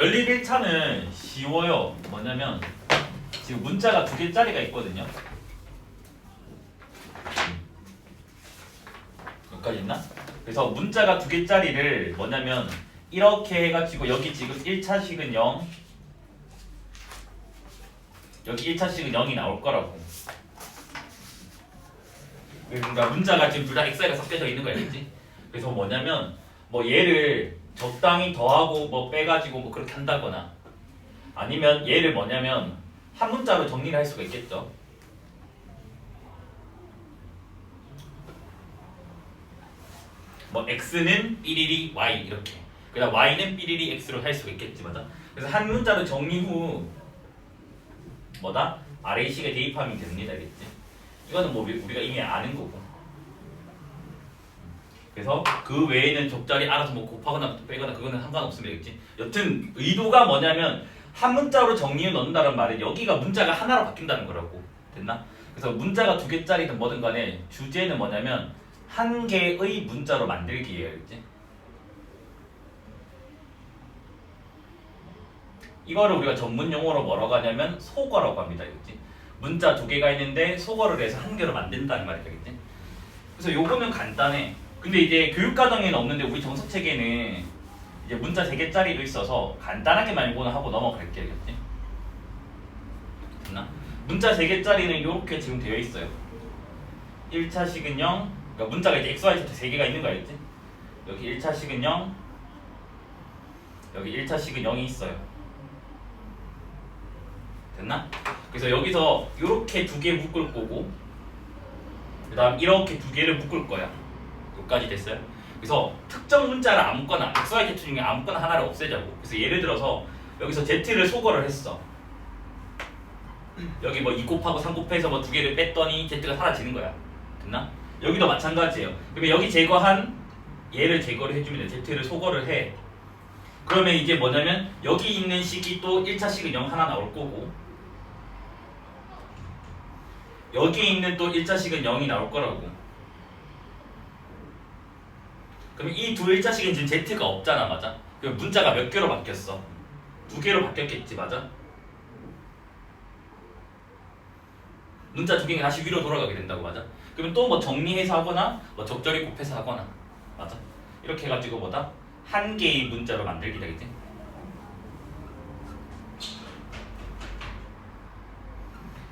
연립 1차는 쉬워요. 뭐냐면 지금 문자가 2개짜리가 있거든요. 여기까지 있나? 그래서 문자가 2개짜리를 뭐냐면 이렇게 해가지고 여기 지금 1차식은 0, 여기 1차식은 0이 나올 거라고. 그러니까 문자가 지금 둘 다 x가 섞여져 있는 거 알겠지? 그래서 뭐냐면 뭐 얘를 적당히 더하고 뭐 빼가지고 뭐 그렇게 한다거나 아니면 얘를 뭐냐면 한 문자로 정리를 할 수가 있겠죠. 뭐 x는 삐리리 y 이렇게 그다음 y는 삐리리 x로 할 수가 있겠지 맞아? 그래서 한 문자로 정리 후 뭐다? RAC에 대입하면 됩니다 알겠지? 이거는 뭐 우리가 이미 아는 거고 그래서 그 외에는 적절히 알아서 뭐 곱하거나 빼거나 그거는 상관없으면 되겠지. 여튼 의도가 뭐냐면 한 문자로 정리해 넣는다는 말은 여기가 문자가 하나로 바뀐다는 거라고. 됐나? 그래서 문자가 2개짜리든 뭐든 간에 주제는 뭐냐면 한 개의 문자로 만들기예요. 알겠지? 이거를 우리가 전문 용어로 뭐라고 하냐면 소거라고 합니다. 알겠지? 문자 2개가 있는데 소거를 해서 한 개로 만든다는 말이 되겠지? 그래서 요거는 간단해. 근데 이제 교육과정에는 없는데 우리 정석책에는 이제 문자 3개짜리도 있어서 간단하게만 이거는 하고 넘어갈게요. 알겠지? 됐나? 문자 3개짜리는 이렇게 지금 되어 있어요. 1차식은 0, 그러니까 문자가 이제 x, y, z 3개가 있는 거 알겠지? 여기 1차식은 0, 여기 1차식은 0이 있어요. 됐나? 그래서 여기서 이렇게 2개 묶을 거고 그 다음 이렇게 2개를 묶을 거야. 여기까지 됐어요. 그래서 특정 문자를 아무거나 x, y, z 중에 아무거나 하나를 없애자고. 그래서 예를 들어서 여기서 z를 소거를 했어. 여기 뭐 2 곱하고 3 곱해서 뭐 2개를 뺐더니 z가 사라지는 거야. 됐나? 여기도 마찬가지예요. 그러면 여기 제거한 얘를 제거를 해주면 돼. z를 소거를 해. 그러면 이제 뭐냐면 여기 있는 식이 또 1차식은 0 하나 나올 거고 여기 있는 또 1차식은 0이 나올 거라고. 그럼 이 두 1차식은 지금 z가 없잖아, 맞아? 그럼 문자가 몇 개로 바뀌었어? 2개로 바뀌었겠지, 맞아? 문자 2개가 다시 위로 돌아가게 된다고, 맞아? 그러면 또 뭐 정리해서 하거나 뭐 적절히 곱해서 하거나, 맞아? 이렇게 해가지고 뭐다? 한 개의 문자로 만들기 되겠지?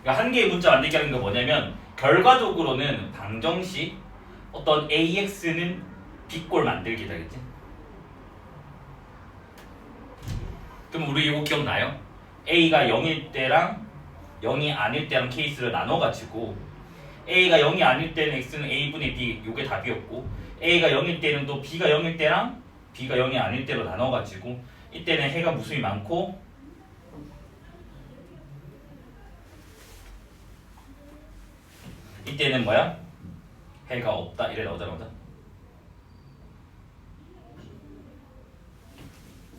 그러니까 한 개의 문자 만들기 하는 게 뭐냐면 결과적으로는 방정식 어떤 AX는 B꼴 만들기 되겠지? 그럼 우리 이거 기억나요? A가 0일 때랑 0이 아닐 때랑 케이스를 나눠가지고 A가 0이 아닐 때는 X는 A분의 B 요게 답이었고 A가 0일 때는 또 B가 0일 때랑 B가 0이 아닐 때로 나눠가지고 이때는 해가 무수히 많고 이때는 뭐야? 해가 없다 이래 나오잖아 맞아?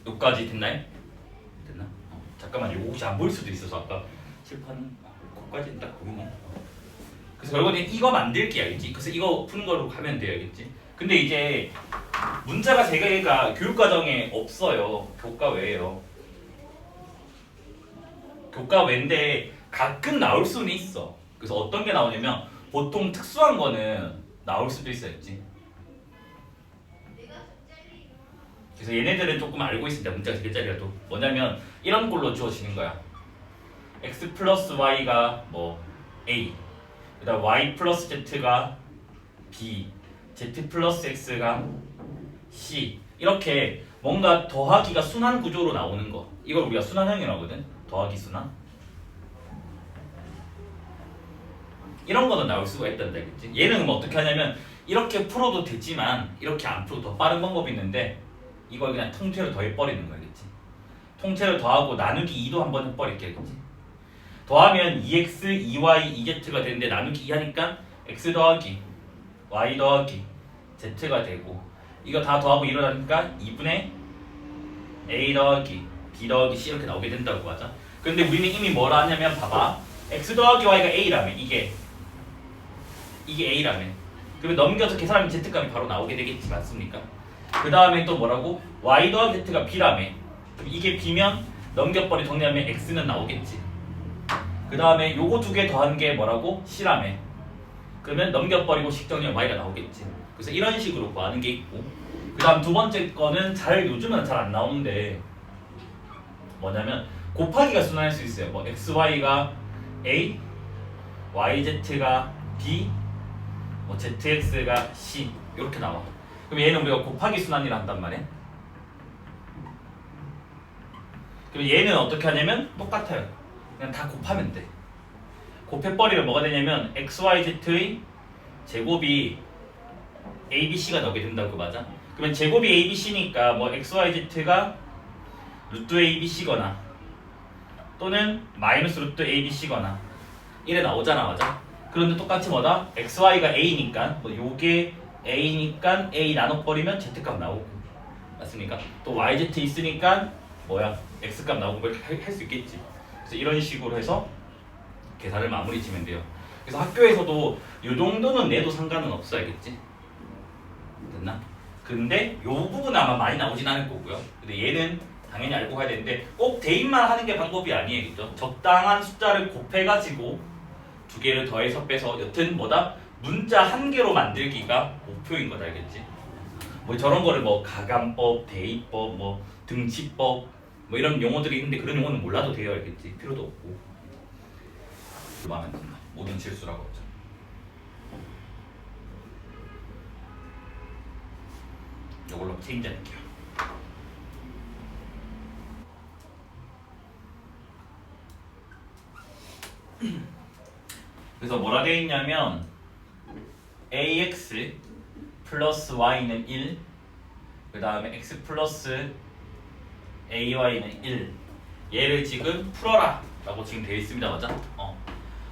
여기까지 됐나요? 됐나? 잠깐만 이거 혹시 안 보일 수도 있어서 아까 칠판은 거기까지 딱 보면 그래서 결국엔 이거 만들기 알겠지? 그래서 이거 푸는 걸로 가면 돼요 알겠지? 근데 이제 문자가 3개가 교육과정에 없어요. 교과 외에요. 교과 외인데 가끔 나올 수는 있어. 그래서 어떤 게 나오냐면 보통 특수한 거는 나올 수도 있어야지. 그래서 얘네들은 조금 알고 있습니다. 문자가 3개짜리라도 뭐냐면 이런 꼴로 주어지는 거야. x 플러스 y가 뭐 a 그 다음 y 플러스 z가 b z 플러스 x가 c 이렇게 뭔가 더하기가 순환 구조로 나오는 거 이걸 우리가 순환형이라고 하거든. 더하기 순환 이런 거는 나올 수가 있단다 그치? 얘는 뭐 어떻게 하냐면 이렇게 풀어도 되지만 이렇게 안 풀어도 더 빠른 방법이 있는데 이걸 그냥 통째로 더해버리는 거야 그치? 통째로 더하고 나누기 2도 한번 해버릴게 그치? 더하면 2x, 2y, 2z가 되는데 나누기 2 하니까 x 더하기 y 더하기 z가 되고 이거 다 더하고 일어나니까 2분의 a 더하기 b 더하기 c 이렇게 나오게 된다고 하자. 근데 우리는 이미 뭐라 하냐면 봐봐 x 더하기 y가 a라며 이게 a라며 그러면 넘겨서 계산하면 z값이 바로 나오게 되겠지 맞습니까? 그 다음에 또 뭐라고 y 더하기 z가 b라며 그럼 이게 b면 넘겨버리 정리하면 x는 나오겠지. 그 다음에 요거 두 개 더한 게 뭐라고? c라며. 그러면 넘겨버리고 식정리하면 y가 나오겠지. 그래서 이런 식으로 구하는 게 있고, 그 다음 두 번째 거는 요즘은 잘 안 나오는데 뭐냐면 곱하기가 순환할 수 있어요. 뭐 xy가 a, yz가 b, 뭐 zx가 c 이렇게 나와. 그럼 얘는 우리가 곱하기 순환이라 한단 말이야. 그럼 얘는 어떻게 하냐면 똑같아요. 그냥 다 곱하면 돼. 곱해버리면 뭐가 되냐면 xyz의 제곱이 abc가 나오게 된다고. 맞아? 그러면 제곱이 abc니까 뭐 xyz가 루트 abc거나 또는 마이너스 루트 abc거나 이래 나오잖아. 맞아? 그런데 똑같이 뭐다? xy가 a니까 뭐 요게 a니까 a 나눠버리면 z값 나오고, 맞습니까? 또 yz 있으니까 뭐야? x값 나오고 뭐 이렇게 할 수 있겠지. 그래서 이런 식으로 해서 계산을 마무리 지면 돼요. 그래서 학교에서도 요 정도는 내도 상관은 없어. 알겠지? 됐나? 근데 요 부분은 아마 많이 나오진 않을 거고요. 근데 얘는 당연히 알고 가야 되는데 꼭 대입만 하는 게 방법이 아니에요. 그죠? 적당한 숫자를 곱해가지고 두 개를 더해서 빼서 여튼 뭐다? 문자 한 개로 만들기가 목표인 거다. 알겠지? 뭐 저런 거를 뭐 가감법, 대입법, 뭐 등치법 뭐 이런 용어들이 있는데 그런 용어는 몰라도 돼요. 알겠지? 필요도 없고. 마음에 든다. 모든 실수라고 하죠. 이걸로 책임져낼게요. 그래서 뭐라 되어 있냐면 ax 플러스 y는 1, 그 다음에 x 플러스 ay는 1. 얘를 지금 풀어라 라고 지금 되어 있습니다. 맞아?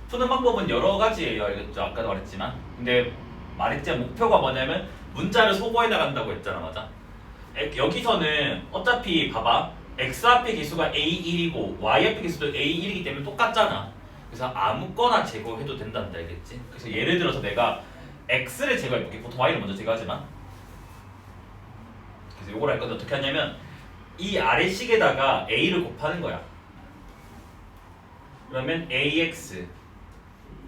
푸는 방법은 여러 가지예요. 알겠죠? 아까도 말했지만. 근데 말했지만 목표가 뭐냐면 문자를 소거해 나간다고 했잖아. 맞아? 여기서는 어차피 봐봐. x 앞의 개수가 a1이고 y 앞의 개수도 a1이기 때문에 똑같잖아. 그래서 아무거나 제거해도 된단다. 알겠지? 그래서 예를 들어서 내가 x를 제거해볼게. 보통 y를 먼저 제거하지만. 그래서 요걸 할 건데 어떻게 하냐면 이 아래식에다가 a를 곱하는 거야. 그러면 ax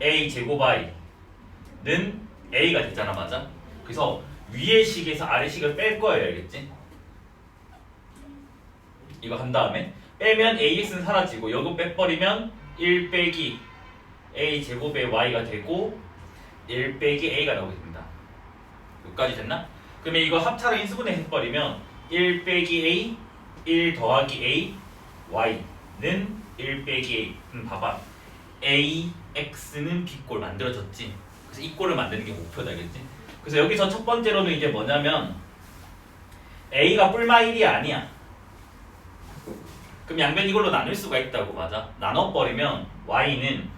a 제곱 i는 a가 되잖아. 맞아? 그래서 위의 식에서 아래 식을 뺄 거예요. 알겠지? 이거 한 다음에 빼면 ax는 사라지고 요거 빼버리면 1 빼기 a 제곱의 y가 되고 1 빼기 a가 나오게 됩니다. 여기까지 됐나? 그러면 이거 합차를 인수분해 해버리면 1 빼기 a 1 더하기 a y는 1 빼기 a. 봐봐. a x는 b꼴 만들어졌지. 그래서 이 꼴을 만드는 게 목표다. 알겠지? 그래서 여기서 첫 번째로는 이제 뭐냐면 a가 뿔마 1이 아니야. 그럼 양변 이걸로 나눌 수가 있다고. 맞아? 나눠버리면 y는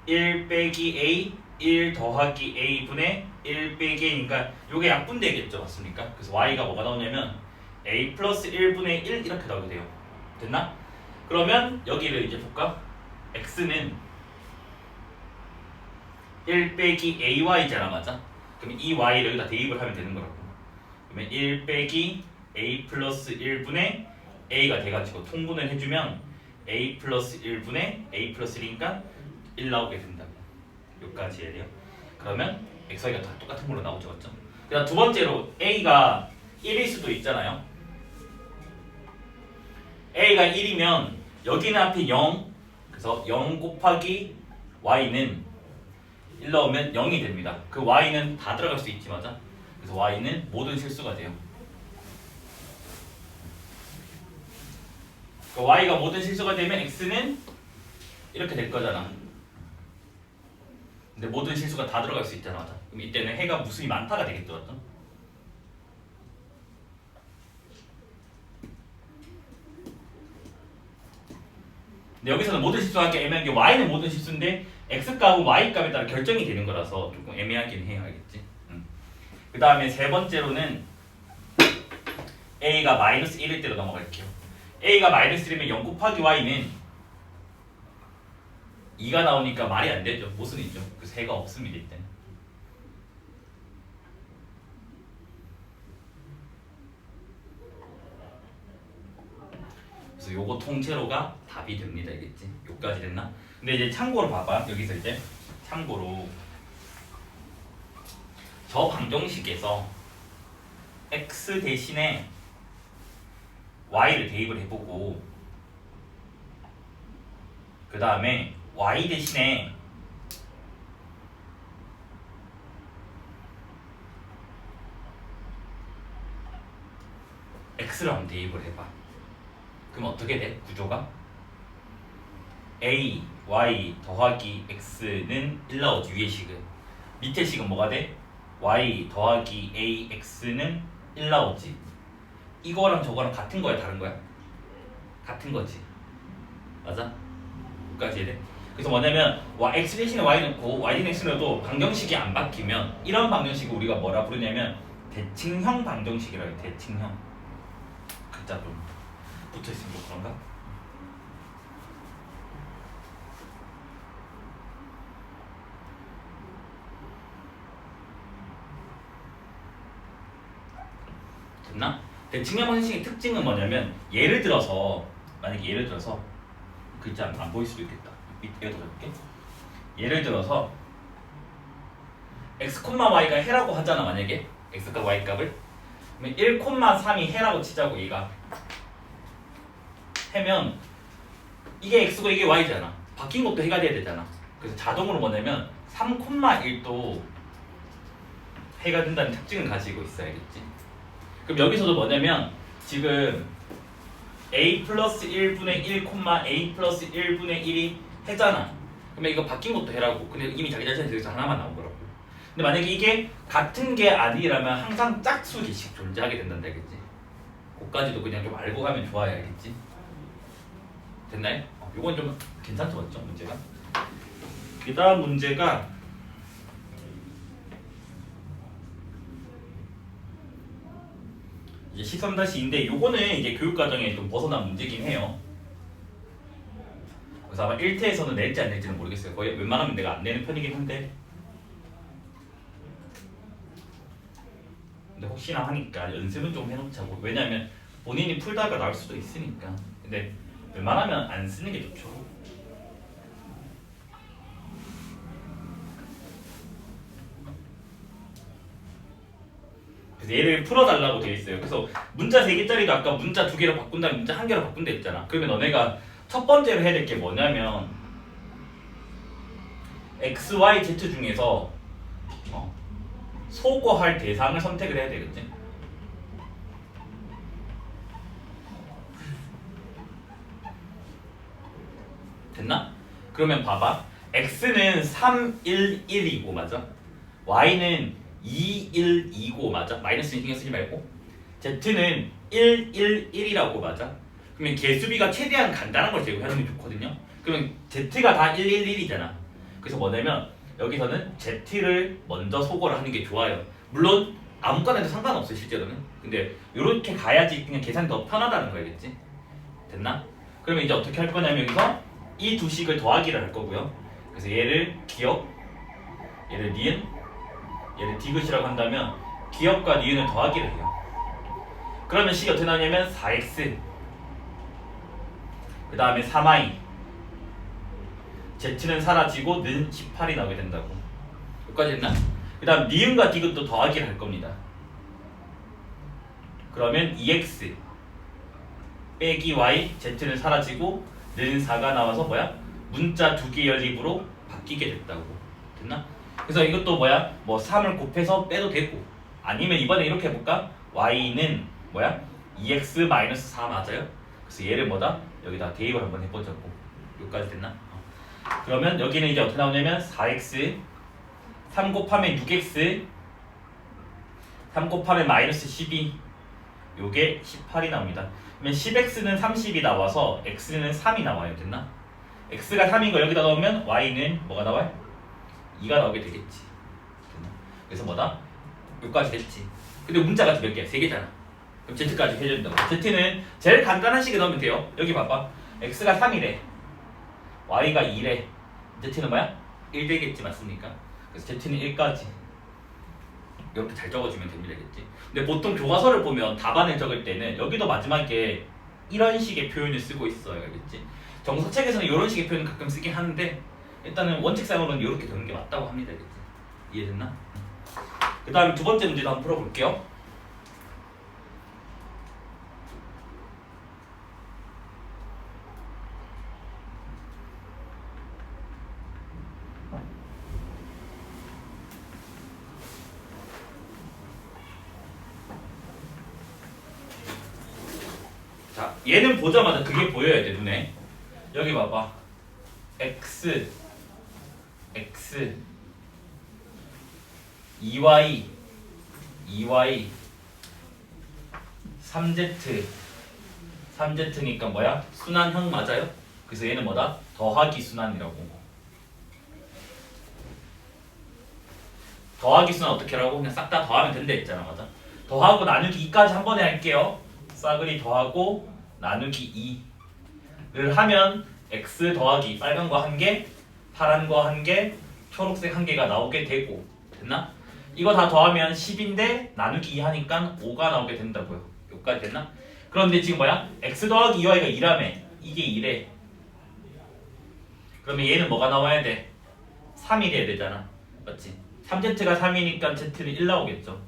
1 빼기 a 1 더하기 a 분의 1 빼기 a니까 요게 약분되겠죠. 맞습니까? 그래서 y가 뭐가 나오냐면 a 플러스 1분의 1 이렇게 나오게 돼요. 됐나? 그러면 여기를 이제 볼까? x는 1 빼기 ay잖아. 맞아? 그럼 이 y를 여기다 대입을 하면 되는 거라고. 그러면 1 빼기 a 플러스 1분의 a가 돼가지고 통분을 해주면 a 플러스 1분의 a 플러스 1이니까 1 나오게 된다고. 여기까지 해야 돼요. 그러면 x, y가 다 똑같은 걸로 나오죠. 맞죠? 그 다음 두 번째로 a가 1일 수도 있잖아요. a가 1이면 여기는 앞에 0, 그래서 0 곱하기 y는 1 넣으면 0이 됩니다. 그 y는 다 들어갈 수 있지. 맞아? 그래서 y는 모든 실수가 돼요. 그 y가 모든 실수가 되면 x는 이렇게 될 거잖아. 근데 모든 실수가 다 들어갈 수 있잖아. 맞아? 그럼 이때는 해가 무수히 많다가 되겠죠. 맞죠? 근데 여기서는 모든 실수가 하기 애매한 게 y는 모든 실수인데 x값은 y값에 따라 결정이 되는 거라서 조금 애매하긴 해요. 알겠지? 그 다음에 세 번째로는 a가 마이너스 1일 때로 넘어갈게요. a가 마이너스 1이면 0 곱하기 y는 2가 나오니까 말이 안 되죠. 모순이죠. 그래서 해가 없습니다. 이때는. 그래서 요거 통째로가 답이 됩니다. 알겠지? 요까지 됐나? 근데 이제 참고로 봐봐. 여기서 이제 참고로 저 방정식에서 x 대신에 y를 대입을 해보고 그 다음에 y 대신에 x를 한번 대입을 해봐. 그럼 어떻게 돼? 구조가 a, y 더하기 x는 1 나오지. 위의 식은. 밑에 식은 뭐가 돼? y 더하기 a, x는 1 나오지. 이거랑 저거랑 같은 거야? 다른 거야? 같은 거지. 맞아? 여기까지 돼. 그래서 뭐냐면 x 대신에 y 넣고 y 대신에 x 넣어도 방정식이 안 바뀌면 이런 방정식을 우리가 뭐라 부르냐면 대칭형 방정식이라고 해. 대칭형. 글자 좀 붙어있으면 좀 그런가? 됐나? 대칭형 방정식의 특징은 뭐냐면 예를 들어서 만약에 예를 들어서 글자 안 보일 수도 있겠다. 밑에 적어볼게. 예를 들어서 x, y가 해라고 하잖아. 만약에 x값, y값을 그러면 1,3이 해라고 치자고. 얘가 해면 이게 x고 이게 y잖아. 바뀐 것도 해가 돼야 되잖아. 그래서 자동으로 뭐냐면 3,1도 해가 된다는 특징을 가지고 있어야겠지. 그럼 여기서도 뭐냐면 지금 a 플러스 1분의 1, a 플러스 1분의 1이 해잖아. 그러면 이거 바뀐 것도 해라고. 근데 이미 자기 자신에서 여기서 하나만 나온 거라고. 근데 만약에 이게 같은 게 아니라면 항상 짝수기씩 존재하게 된단다. 알겠지? 그까지도 그냥 좀 알고 가면 좋아야 알겠지? 됐나요? 요건 좀 괜찮죠? 맞죠? 문제가? 그 다음 문제가 이제 13-2인데 요거는 이제 교육과정에 좀 벗어난 문제긴 해요. 그래서 아마 1태에서는 낼지 안 낼지는 모르겠어요. 거의 웬만하면 내가 안 내는 편이긴 한데 근데 혹시나 하니까 연습은 좀 해놓자고. 왜냐면 본인이 풀다가 나올 수도 있으니까. 근데 웬만하면 안 쓰는 게 좋죠. 그래서 얘를 풀어달라고 되어 있어요. 그래서 문자 3개짜리도 아까 문자 2개로 바꾼 다음에 문자 1개로 바꾼다 했잖아. 그러면 너네가 첫 번째로 해야 될 게 뭐냐면 x, y, z 중에서 소거할 대상을 선택을 해야 되겠지. 됐나? 그러면 봐봐. x는 3, 1, 1이고 맞아? y는 2, 1, 2고 맞아? 마이너스는 신경 쓰지 말고. z는 1, 1, 1이라고 맞아? 그러면 개수비가 최대한 간단한 걸 제공하는 게 좋거든요. 그러면 z가 다 1, 1, 1이잖아. 그래서 뭐냐면 여기서는 z를 먼저 소거를 하는 게 좋아요. 물론 아무거나 해도 상관없어 실제로는. 근데 이렇게 가야지 그냥 계산이 더 편하다는 거겠지. 됐나? 그러면 이제 어떻게 할 거냐면 여기서 이 두 식을 더하기를 할 거고요. 그래서 얘를 기억, 얘를 니은, 얘를 디귿이라고 한다면 기억과 니은을 더하기를 해요. 그러면 식이 어떻게 나오냐면 4x 그 다음에 3y z는 사라지고 는 18이 나오게 된다고. 여기까지 됐나? 그 다음 니은과 디귿도 더하기를 할 겁니다. 그러면 2x 빼기 y z는 사라지고 는 4가 나와서 뭐야? 문자 2개 연립으로 바뀌게 됐다고. 됐나? 그래서 이것도 뭐야? 뭐 3을 곱해서 빼도 되고 아니면 이번에 이렇게 해볼까? y는 뭐야? 2x-4 맞아요? 그래서 얘를 뭐다? 여기다 대입을 한번 해보자고. 여기까지 됐나? 그러면 여기는 이제 어떻게 나오냐면 4x 3 곱하면 6x 3 곱하면 마이너스 12 요게 18이 나옵니다. 그러면 10x는 30이 나와서 x는 3이 나와요. 됐나? x가 3인 거 여기다 넣으면 y는 뭐가 나와요? 2가 나오게 되겠지. 됐나? 그래서 뭐다? 여기까지 됐지. 근데 문자가 몇 개야? 3개잖아. 그럼 z까지 해준다고. z는 제일 간단한 식에 넣으면 돼요. 여기 봐봐. x가 3이래. y가 2래. z는 뭐야? 1 되겠지. 맞습니까? 그래서 z는 1까지. 이렇게 잘 적어주면 됩니다. 겠지. 근데 보통 교과서를 보면 답안을 적을 때는 여기도 마지막에 이런 식의 표현을 쓰고 있어요. 알겠지? 정서책에서는 이런 식의 표현을 가끔 쓰긴 하는데 일단은 원칙상으로는 이렇게 되는 게 맞다고 합니다. 알겠지? 이해됐나? 그 다음에 두 번째 문제도 한번 풀어볼게요. 자, 얘는 보자마자 그게 보여야 돼, 눈에. 여기 봐봐. x, 2y, 3z, 3z니까 뭐야? 순환형 맞아요? 그래서 얘는 뭐다? 더하기 순환이라고. 더하기 순환 어떻게 하라고? 그냥 싹 다 더하면 된다 했잖아, 맞아? 더하고 나누기 2까지 한 번에 할게요. 싸그리 더하고 나누기 2를 하면 x 더하기 빨간 거 한 개, 파란 거 한 개, 초록색 한 개가 나오게 되고, 됐나? 이거 다 더하면 10인데 나누기 2 하니까 5가 나오게 된다고요. 여기까지 됐나? 그런데 지금 뭐야? x 더하기 2y가 2라며. 이게 2래. 그러면 얘는 뭐가 나와야 돼? 3이 돼야 되잖아. 맞지? 3z가 3이니까 z는 1 나오겠죠.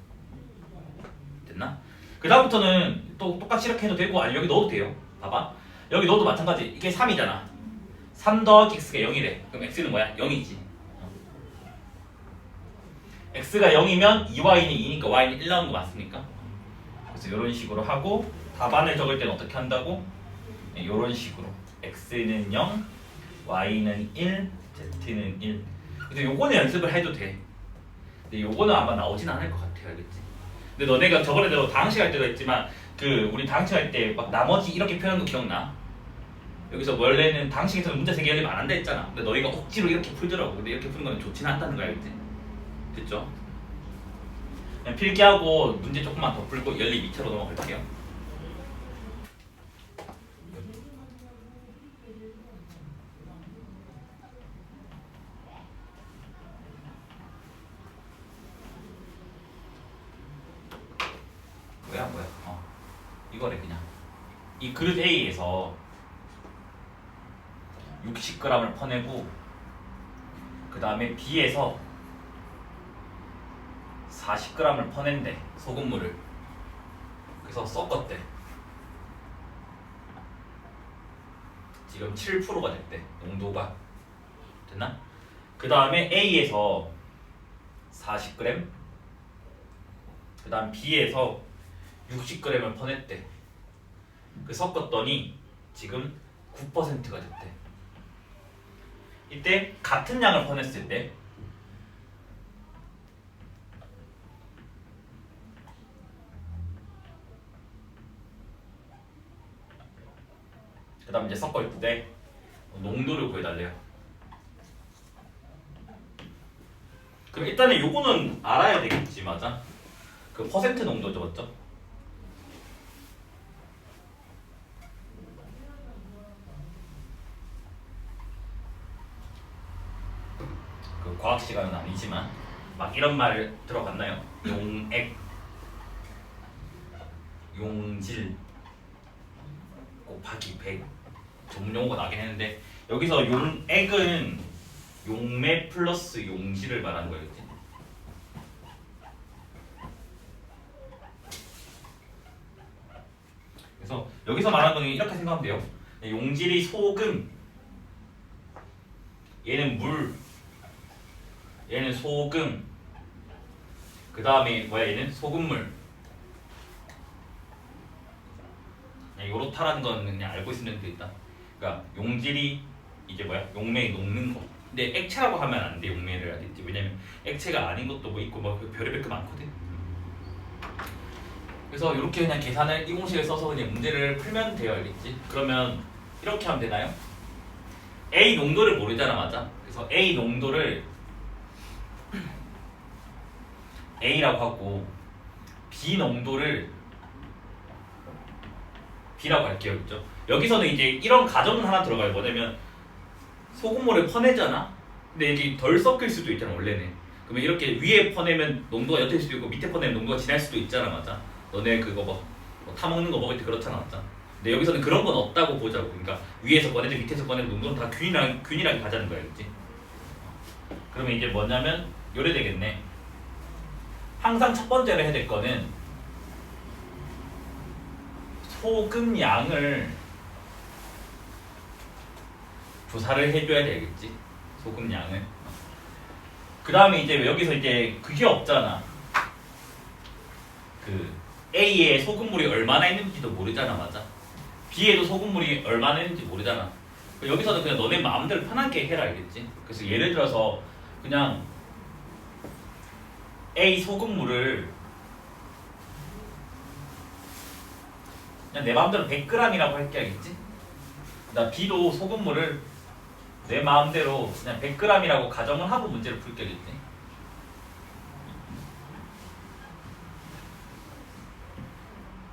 됐나? 그 다음부터는 또 똑같이 이렇게 해도 되고 아니 여기 넣어도 돼요. 봐봐. 여기 넣어도 마찬가지. 이게 3이잖아. 3 더하기 x가 0이래. 그럼 x는 뭐야? 0이지. x가 0이면 2y는 2니까 y는 1 나오는 거 맞습니까? 그래서 이런 식으로 하고 답안을 적을 때는 어떻게 한다고? 이런 식으로 x는 0, y는 1, z는 1. 그래서 요거는 연습을 해도 돼. 근데 요거는 아마 나오진 않을 것 같아요. 알겠지? 근데 너네가 저번에도 당시 할 때도 했지만 그 우리 당시 할 때 막 나머지 이렇게 표현한 거 기억나? 여기서 원래는 당시에서는 문제 3개 열리면 안 한다 했잖아. 근데 너희가 억지로 이렇게 풀더라고. 근데 이렇게 푸는 건 좋지는 않다는 거 알겠지? 됐죠? 그냥 필기하고 문제 조금만 더 풀고 열리 2차로 넘어갈게요. 뭐야? 이거래 그냥. 이 그릇 A에서 60g을 퍼내고 그 다음에 B에서 40g을 퍼낸대. 소금물을. 그래서 섞었대. 지금 7%가 됐대. 농도가. 됐나? 그 다음에 A에서 40g 그 다음 B에서 60g을 퍼냈대. 그 섞었더니 지금 9%가 됐대. 이때 같은 양을 퍼냈을 때 그 다음 이제 섞을 때 농도를 구해달래요. 그럼 일단은 요거는 알아야 되겠지, 맞아? 그 퍼센트 농도죠, 맞죠? 그 과학 시간은 아니지만 막 이런 말 들어봤나요? 용액, 용질 곱하기 100 전문 용어가 나긴 했는데 여기서 용액은 용매 플러스 용질을 말하는 거였지. 그래서 여기서 말하는 거는 이렇게 생각하면 돼요. 용질이 소금, 얘는 물, 얘는 소금, 그 다음에 뭐야 얘는 소금물. 요렇다라는 건 그냥 알고 있으면 되겠다. 그러니까 용질이 이게 뭐야? 용매에 녹는 거. 근데 액체라고 하면 안 돼. 용매를 알겠지? 왜냐면 액체가 아닌 것도 뭐 있고 뭐 별의별 게 많거든. 그래서 이렇게 그냥 계산을 이 공식을 써서 그냥 문제를 풀면 돼요. 알겠지? 그러면 이렇게 하면 되나요? A 농도를 모르잖아, 맞아? 그래서 A 농도를 A라고 하고 B 농도를 B라고 할게요. 그죠? 여기서는 이제 이런 가정은 하나 들어가요. 뭐냐면 소금물을 퍼내잖아? 근데 이게 덜 섞일 수도 있잖아, 원래는. 그러면 이렇게 위에 퍼내면 농도가 옅을 수도 있고 밑에 퍼내면 농도가 진할 수도 있잖아, 맞아? 너네 그거 뭐 타먹는 거 먹을 때 그렇잖아, 맞아? 근데 여기서는 그런 건 없다고 보자고. 그러니까 위에서 꺼내든 밑에서 꺼내든 농도는 다 균일하게 가자는 거야겠지. 그러면 이제 뭐냐면 요래 되겠네. 항상 첫 번째로 해야 될 거는 소금 양을 조사를 해줘야 되겠지. 소금 양을. 그 다음에 이제 여기서 이제 그게 없잖아. 그 A에 소금물이 얼마나 있는지도 모르잖아, 맞아? B에도 소금물이 얼마나 있는지 모르잖아. 여기서는 그냥 너네 마음대로 편하게 해라, 알겠지? 그래서 예를 들어서 그냥 A 소금물을 그냥 내 마음대로 100g이라고 할게, 알겠지? 나 B도 소금물을 내 마음대로 그냥 100g이라고 가정을 하고 문제를 풀게, 알겠지?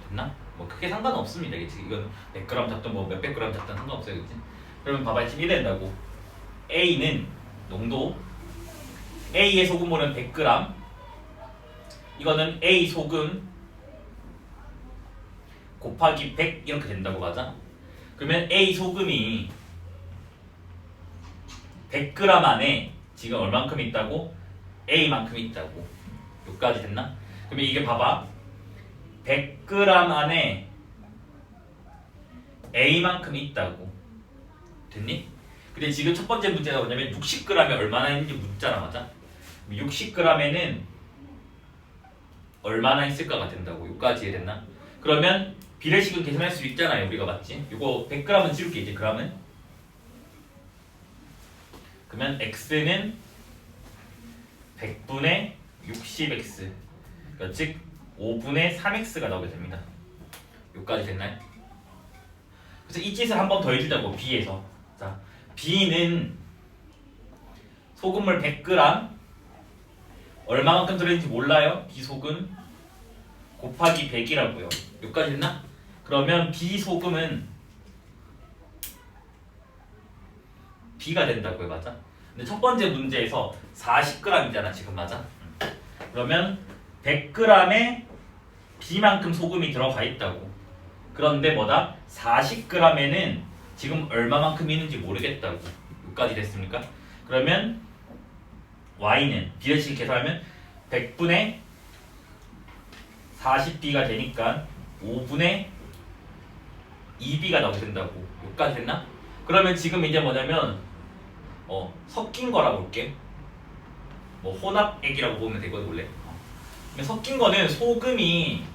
됐나? 뭐 크게 상관없습니다. 그치? 이건 100g 잡든 뭐 몇백 g 잡든 상관없어요. 그치? 그러면 봐봐. 지금 이래 된다고. A는 농도 A의 소금물은 100g. 이거는 A 소금 곱하기 100 이렇게 된다고, 맞아? 그러면 A 소금이 100g 안에 지금 얼만큼 있다고? A만큼 있다고. 여기까지 됐나? 그러면 이게 봐봐. 100g 안에 A만큼 있다고. 됐니? 근데 지금 첫 번째 문제가 뭐냐면 60g에 얼마나 있는지 묻잖아, 맞아? 60g에는 얼마나 있을까가 된다고. 여기까지 이해됐나? 그러면 비례식은 계산할 수 있잖아요, 우리가, 맞지? 이거 100g은 지울게, 이제 g은. 그러면 x는 100분의 60x, 그러니까 즉 5분의 3x가 나오게 됩니다. 여기까지 됐나요? 그래서 이 짓을 한 번 더 해주자고. B에서. 자, B는 소금물 100g 얼마만큼 들어있는지 몰라요? B 소금 곱하기 100이라고요. 여기까지 됐나? 그러면 B 소금은 B가 된다고요, 맞아? 근데 첫 번째 문제에서 40g이잖아, 지금, 맞아? 그러면 100g에 B만큼 소금이 들어가 있다고. 그런데 뭐다? 40g에는 지금 얼마만큼 있는지 모르겠다고. 여기까지 됐습니까? 그러면 Y는 비례식 계산하면 100분의 40B가 되니까 5분의 2B가 나오게 된다고. 여기까지 됐나? 그러면 지금 이제 뭐냐면 섞인 거라고 볼게. 뭐 혼합액이라고 보면 되거든, 원래. 섞인 거는 소금이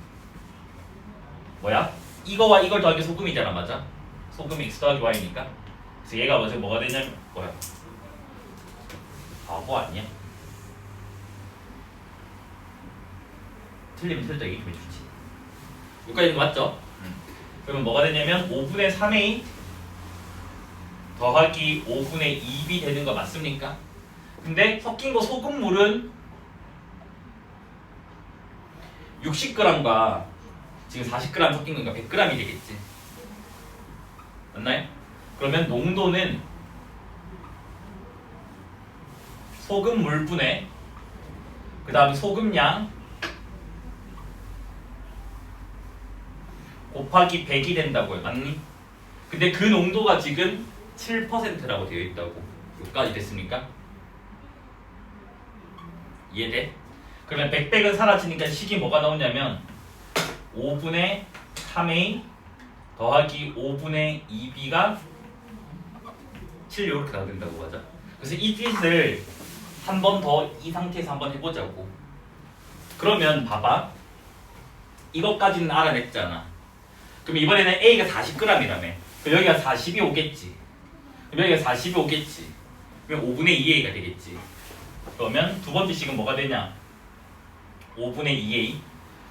뭐야? 이거와 이걸 더하기 소금이잖아, 맞아? 소금이 x 더하기 y니까. 그래서 얘가 먼저 뭐가 되냐면 뭐야? 바보 아니야? 틀리면 틀리다 얘기 좀 해주지. 여기까지 있는 거 맞죠? 그러면 뭐가 되냐면 5분의 3a 더하기 5분의 2b 되는 거 맞습니까? 근데 섞인 거 소금물은 60g과 지금 40g 섞인 거니까 100g이 되겠지. 맞나요? 그러면 농도는 소금물분의 그 다음에 소금량 곱하기 100이 된다고요. 맞니? 근데 그 농도가 지금 7%라고 되어 있다고. 여기까지 됐습니까? 이해돼? 그러면 100은 사라지니까 식이 뭐가 나오냐면 5분의 3a 더하기 5분의 2b가 7 이렇게 나온다고, 맞아? 그래서 이 짓을 한 번 더 이 상태에서 한번 해보자고. 그러면 봐봐. 이것까지는 알아냈잖아. 그럼 이번에는 A가 40g이라며. 그럼 여기가 40이 오겠지. 그럼 여기가 40이 오겠지. 그럼 5분의 2a가 되겠지. 그러면 두 번째 식은 뭐가 되냐? 5분의 2a.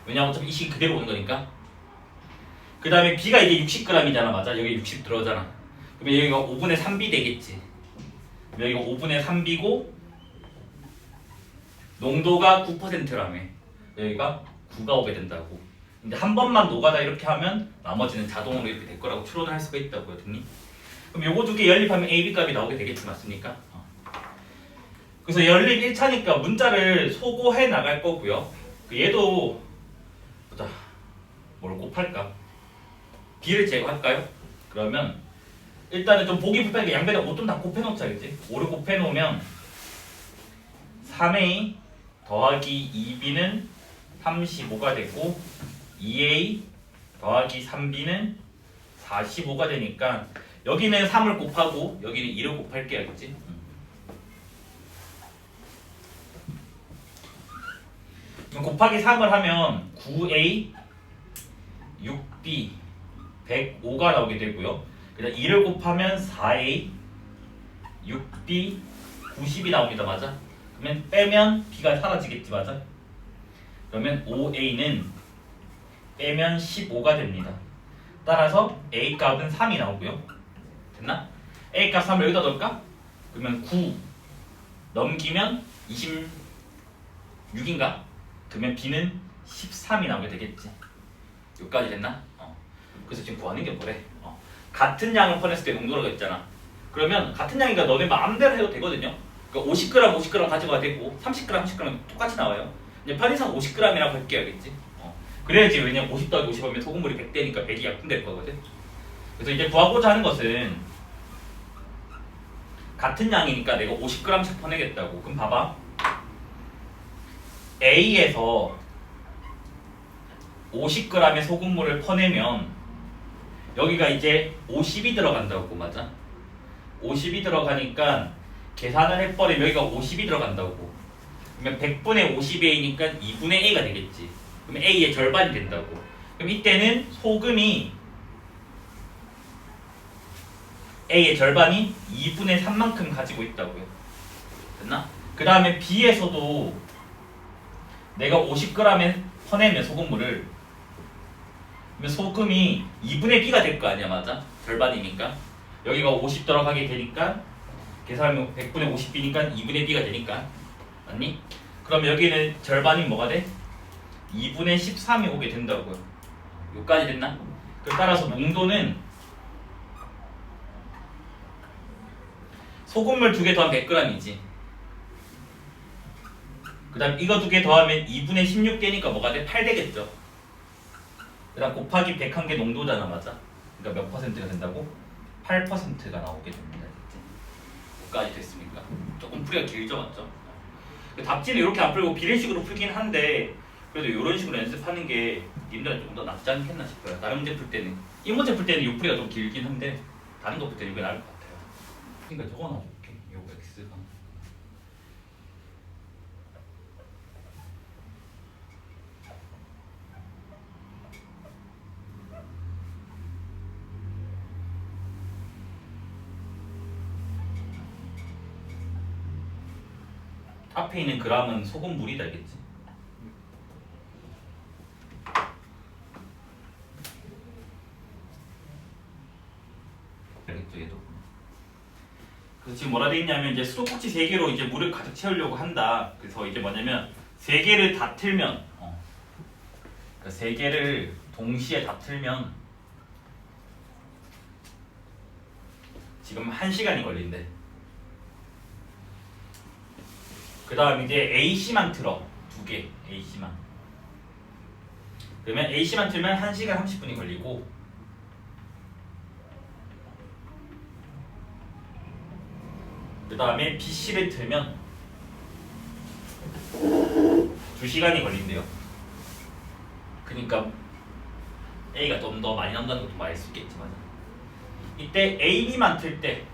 왜냐면 어차피 이 식이 그대로 오는 거니까. 그 다음에 b가 이제 60g이잖아, 맞아? 여기 60 들어오잖아. 그러면 여기가 5분의 3b 되겠지. 여기가 5분의 3b고 농도가 9%라며. 여기가 9가 오게 된다고. 근데 한 번만 노가다 이렇게 하면 나머지는 자동으로 이렇게 될 거라고 추론을 할 수가 있다고요, 됐니? 그럼 요거 두 개 연립하면 AB 값이 나오게 되겠지, 맞습니까? 그래서 연립 1차니까 문자를 소거해 나갈 거고요. 얘도 보자. 뭘 곱할까? B를 제거할까요? 그러면 일단은 좀 보기 불편하게 양변에 5 좀 다 곱해놓자, 그치? 5를 곱해놓으면 3A 더하기 2B는 35가 되고 2A 더하기 3B는 45가 되니까 여기는 3을 곱하고 여기는 2를 곱할게요, 그치? 그럼 곱하기 3을 하면 9A 6B 105가 나오게 되고요. 그다음 2를 곱하면 4A 6B 90이 나옵니다. 맞아? 그러면 빼면 B가 사라지겠지. 맞아? 그러면 5A는 빼면 15가 됩니다. 따라서 A 값은 3이 나오고요. 됐나? A 값 3을 여기다 넣을까? 그러면 9 넘기면 26인가? 그러면 B는 13이 나오게 되겠지. 여기까지 됐나? 그래서 지금 구하는 게 뭐래? 같은 양을 퍼냈을 때 농도라고 했잖아. 그러면 같은 양이니까 너네 마음대로 해도 되거든요. 그러니까 50g 50g 가져가도 되고 30g 30g 똑같이 나와요. 이제 편의상 50g이라고 할게, 알겠지? 그래야지. 왜냐면 50 더하기 50 하면 소금물이 100대니까 100이 약분될 거거든. 그래서 이제 구하고자 하는 것은 같은 양이니까 내가 50g씩 퍼내겠다고. 그럼 봐봐. A에서 50g의 소금물을 퍼내면 여기가 이제 50이 들어간다고. 맞아? 50이 들어가니까 계산을 해버리면 여기가 50이 들어간다고. 그러면 100분의 50A니까 2분의 A가 되겠지. 그러면 A의 절반이 된다고. 그럼 이때는 소금이 A의 절반이 2분의 3만큼 가지고 있다고요. 됐나? 그 다음에 B에서도 내가 50g에 퍼내면 소금물을, 그러면 소금이 2분의 B가 될 거 아니야. 맞아? 절반이니까 여기가 50 들어가게 되니까 계산하면 100분의 50B니까 2분의 B가 되니까. 맞니? 그럼 여기는 절반이 뭐가 돼? 2분의 13이 오게 된다고요. 여기까지 됐나? 따라서 농도는 소금물 2개 더하면 100g이지. 그 다음 이거 2개 더하면 2분의 16개니까 뭐가 돼? 8 되겠죠. 그 다음 곱하기 101개 농도잖아. 맞아? 그러니까 몇 퍼센트가 된다고? 8%가 나오게 됩니다. 여기까지 됐습니까? 조금 풀이가 길죠. 맞죠? 답지는 이렇게 안 풀고 비례식으로 풀긴 한데 그래도 이런 식으로 연습하는 게 님들은 조금 더 낫지 않겠나 싶어요. 다른 문제 풀 때는 이 문제 풀 때는 이 풀이가 좀 길긴 한데 다른 거 풀 때는 이게 나을 것 같아요. 그러니까 적어놔줄게. 요거 X가 앞에 있는 그람은 소금물이다, 알겠지? 알겠죠, 얘도? 그래서 지금 뭐라 돼 있냐면 이제 수도꼭지 3개로 이제 물을 가득 채우려고 한다. 그래서 이게 뭐냐면 3개를 다 틀면, 그러니까 3개를 동시에 다 틀면 지금 1시간이 걸린대. 그 다음 이제 AC만 틀어. 2개 AC만. 그러면 AC만 틀면 1시간 30분이 걸리고 그 다음에 BC를 틀면 2시간이 걸린대요. 그러니까 A가 좀 더 많이 나온다는 것도 알 수 있겠지만 이때 AB만 틀 때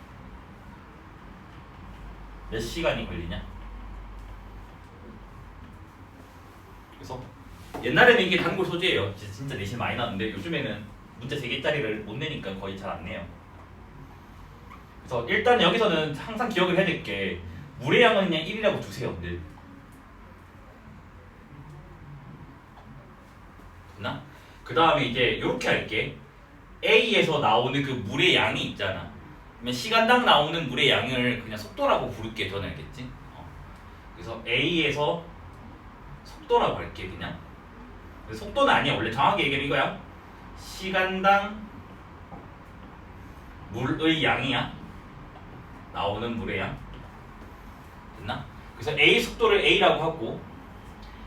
몇 시간이 걸리냐? 그래서 옛날에는 이게 단골 소재예요. 진짜 내신 많이 나왔는데 요즘에는 문제 3개짜리를 못 내니까 거의 잘 안 내요. 그래서 일단 여기서는 항상 기억을 해야 될 게 물의 양은 그냥 1이라고 두세요. 늘. 됐나? 그 다음에 이제 이렇게 할게. A에서 나오는 그 물의 양이 있잖아. 그러면 시간당 나오는 물의 양을 그냥 속도라고 부를게. 저는 알겠지? 그래서 A에서 속도라고 할게. 그냥 속도는 아니야. 원래 정확하게 얘기하면 이거야. 시간당 물의 양이야. 나오는 물의 양. 됐나? 그래서 A 속도를 A라고 하고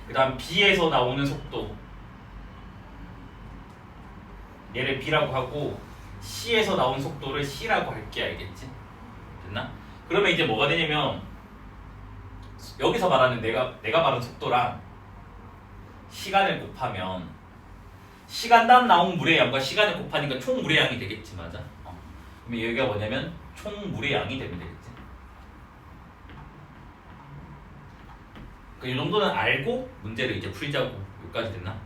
그 다음 B에서 나오는 속도 얘를 b라고 하고 c에서 나온 속도를 c라고 할게. 알겠지? 됐나? 그러면 이제 뭐가 되냐면 여기서 말하는 내가 말한 속도랑 시간을 곱하면 시간당 나온 물의 양과 시간을 곱하니까 총 물의 양이 되겠지. 맞아? 그러면 여기가 뭐냐면 총 물의 양이 되면 되겠지. 이 정도는 알고 문제를 이제 풀자고. 여기까지 됐나?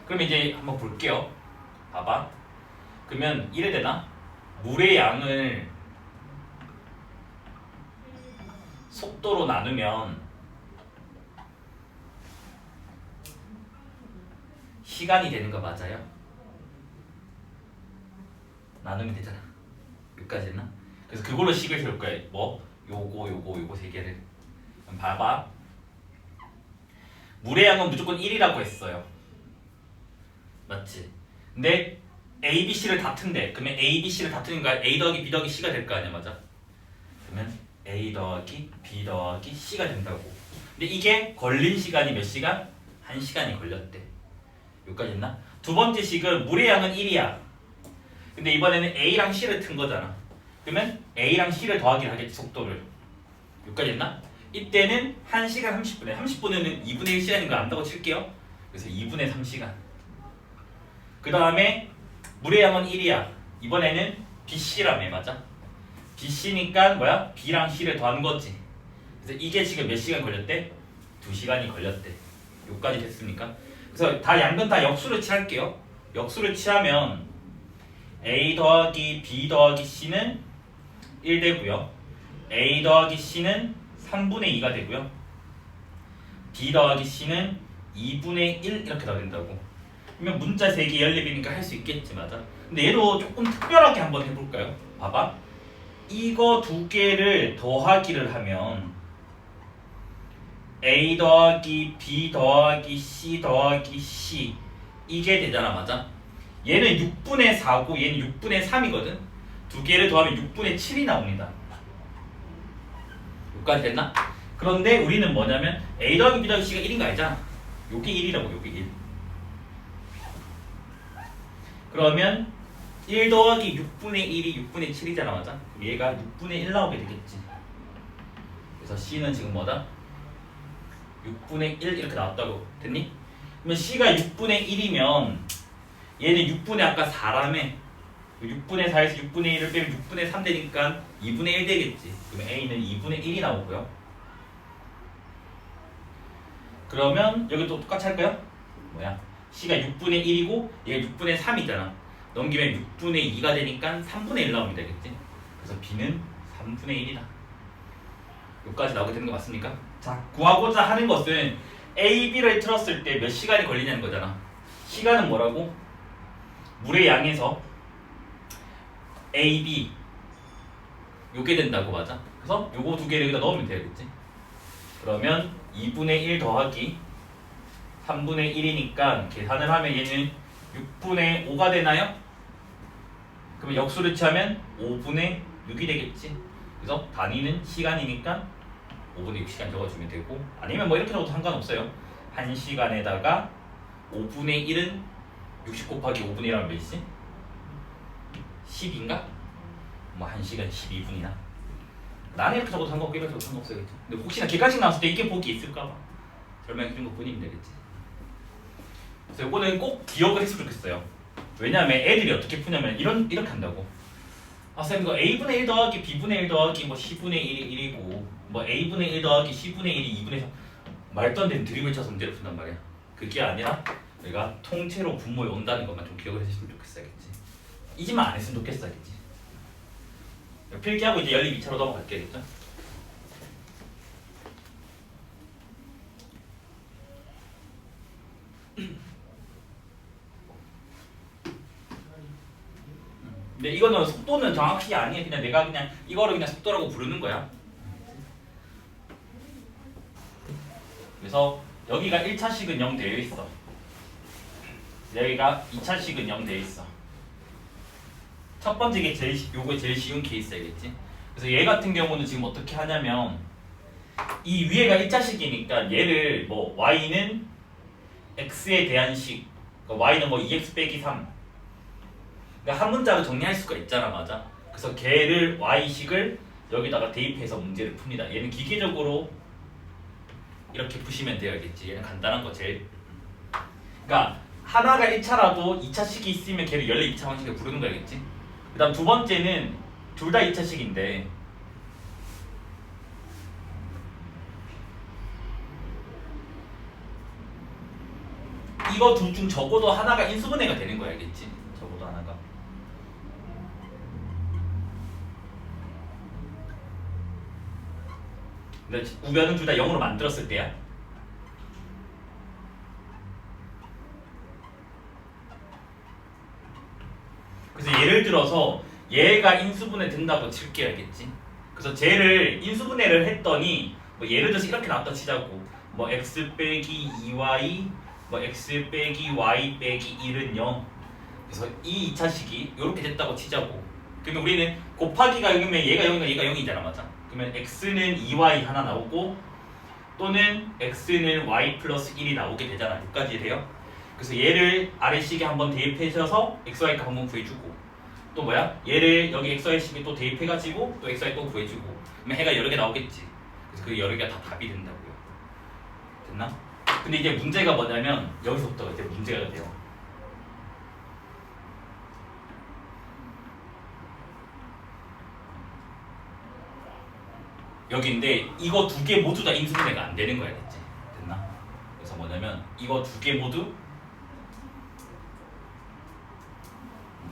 그럼 이제 한번 볼게요. 봐봐. 그러면 이래 되나? 물의 양을 속도로 나누면 시간이 되는 거 맞아요? 나누면 되잖아. 여기까지 했나? 그래서 그걸로 식을 세울 거야. 뭐? 요거 세 개를. 그럼 봐봐. 물의 양은 무조건 1이라고 했어요. 맞지? 근데 A, B, C를 다툰대. 그러면 A, B, C를 다투니까 A 더하기 B 더하기 C가 될 거 아니야. 맞아? 그러면 A 더하기 B 더하기 C가 된다고. 근데 이게 걸린 시간이 몇 시간? 1시간이 걸렸대. 여기까지 했나? 두 번째 식은 물의 양은 1이야. 근데 이번에는 A랑 C를 튼 거잖아. 그러면 A랑 C를 더하기를 하겠지. 속도를. 여기까지 했나? 이때는 1시간 30분에 30분에는 2분의 1시간인 거 안다고 칠게요. 그래서 2분의 3시간. 그 다음에 물의 양은 1이야. 이번에는 BC라며. 맞아? BC니까 뭐야? B랑 C를 더한 거지. 그래서 이게 지금 몇 시간 걸렸대? 2시간이 걸렸대. 여기까지 됐습니까? 그래서 다 양변 다 역수를 취할게요. 역수를 취하면 A 더하기 B 더하기 C는 1 되고요. A 더하기 C는 3분의 2가 되고요. B 더하기 C는 2분의 1 이렇게 나온다고. 그러면 문자 3개 연립이니까 할 수 있겠지. 맞아? 근데 얘도 조금 특별하게 한번 해볼까요? 봐봐. 이거 두 개를 더하기를 하면 A 더하기 B 더하기 C 더하기 C 이게 되잖아. 맞아? 얘는 6분의 4고 얘는 6분의 3이거든. 두 개를 더하면 6분의 7이 나옵니다. 여기까지 됐나? 그런데 우리는 뭐냐면 A 더하기 B 더하기 C가 1인 거 알잖아. 요게 1이라고. 요게 1. 그러면 1 더하기 6분의 1이 6분의 7이잖아. 맞아? 그럼 얘가 6분의 1 나오게 되겠지. 그래서 C는 지금 뭐다? 6분의 1 이렇게 나왔다고. 됐니? 그러면 C가 6분의 1이면 얘는 6분의 아까 4라며. 6분의 4에서 6분의 1을 빼면 6분의 3 되니까 2분의 1 되겠지. 그러면 A는 2분의 1이 나오고요. 그러면 여기 또 똑같이 할까요? 뭐야? C가 6분의 1이고 얘가 6분의 3이잖아. 넘기면 6분의 2가 되니까 3분의 1 나오면 되겠지. 그래서 B는 3분의 1이다. 여기까지 나오게 되는 거 맞습니까? 자, 구하고자 하는 것은 A, B를 틀었을 때 몇 시간이 걸리냐는 거잖아. 시간은 뭐라고? 물의 양에서 A, B 요게 된다고. 맞아? 그래서 요거 두 개를 여기다 넣으면 되겠지. 그러면 2분의 1 더하기 3분의 1이니까 계산을 하면 얘는 6분의 5가 되나요? 그러면 역수를 취하면 5분의 6이 되겠지. 그래서 단위는 시간이니까 5분의 6시간 적어주면 되고, 아니면 뭐 이렇게 적어도 상관없어요. 1시간에다가 5분의 1은 60 곱하기 5분의 1하면 몇이지? 10인가? 뭐 1시간 12분이나. 나는 이렇게 적어도 상관없고 이렇게 적어도 상관없어요. 근데 혹시나 객관식 나왔을 때 이게 보기 있을까봐 설명해주는 것 뿐이면 되겠지. 그래서 이거는 꼭 기억을 했으면 좋겠어요. 왜냐하면 애들이 어떻게 푸냐면 이렇게 한다고. 아 쌤 이거 A분의 1 더하기 B분의 1 더하기 뭐 C분의 1이 1이고 뭐 A분의 1 더하기 C분의 1이 2분의 3 말도 안 되는 드립을 쳐서 문제를 푼단 말이야. 그게 아니라 우리가 통째로 분모에 온다는 것만 좀 기억을 해주시면 좋겠어야겠지. 이지만 안 했으면 좋겠어야겠지. 필기하고 이제 연립 2차로 넘어갈게요. 근데 이거는 속도는 정확히 아니에요. 그냥 내가 그냥 이거를 그냥 속도라고 부르는 거야. 그래서 여기가 1차식은 0 되어 있어. 여기가 2차식은 0 되어 있어. 첫 번째 게 요거 제일 쉬운 케이스야겠지. 그래서 얘 같은 경우는 지금 어떻게 하냐면 이 위에가 1차식이니까 얘를 뭐 y는 x에 대한 식, 그러니까 y는 뭐 2x 빼기 3 그러니까 한 문자로 정리할 수가 있잖아, 맞아? 그래서 걔를 y식을 여기다가 대입해서 문제를 풉니다. 얘는 기계적으로 이렇게 푸시면 돼요, 알겠지? 얘는 간단한 거 제일. 그러니까 하나가 1차라도 2차식이 있으면 걔를 연례 2차 방식을 부르는 거 알겠지? 그 다음 두 번째는 둘 다 2차식인데 이거 둘 중 적어도 하나가 인수분해가 되는 거야, 알겠지? 적어도 하나가. 근데 우변은 둘 다 0으로 만들었을 때야. 그래서 예를 들어서 얘가 인수분해 된다고 칠게, 알겠지? 그래서 쟤를 인수분해를 했더니 뭐 예를 들어서 이렇게 나왔다 치자고. 뭐 x 빼기 2y 뭐 x 빼기 y 빼기 1은 0. 그래서 이 2차식이 이렇게 됐다고 치자고. 그러면 우리는 곱하기가 0이면 얘가 0이니까 얘가 0이잖아, 맞아? 그러면 x는 2y 하나 나오고 또는 x는 y 플러스 1이 나오게 되잖아. 여기까지 돼요. 그래서 얘를 아래식에 한번 대입해서 xy 값 한번 구해주고 또 뭐야? 얘를 여기 xy식에 또 대입해가지고 또 xy 또 구해주고 그러면 해가 여러 개 나오겠지. 그래서 그 여러 개가 다 답이 된다고요. 됐나? 근데 이제 문제가 뭐냐면 여기서부터 이제 문제가 돼요. 여기인데 이거 두 개 모두 다 인수분해가 안 되는 거야, 알겠지? 됐나? 그래서 뭐냐면 이거 두 개 모두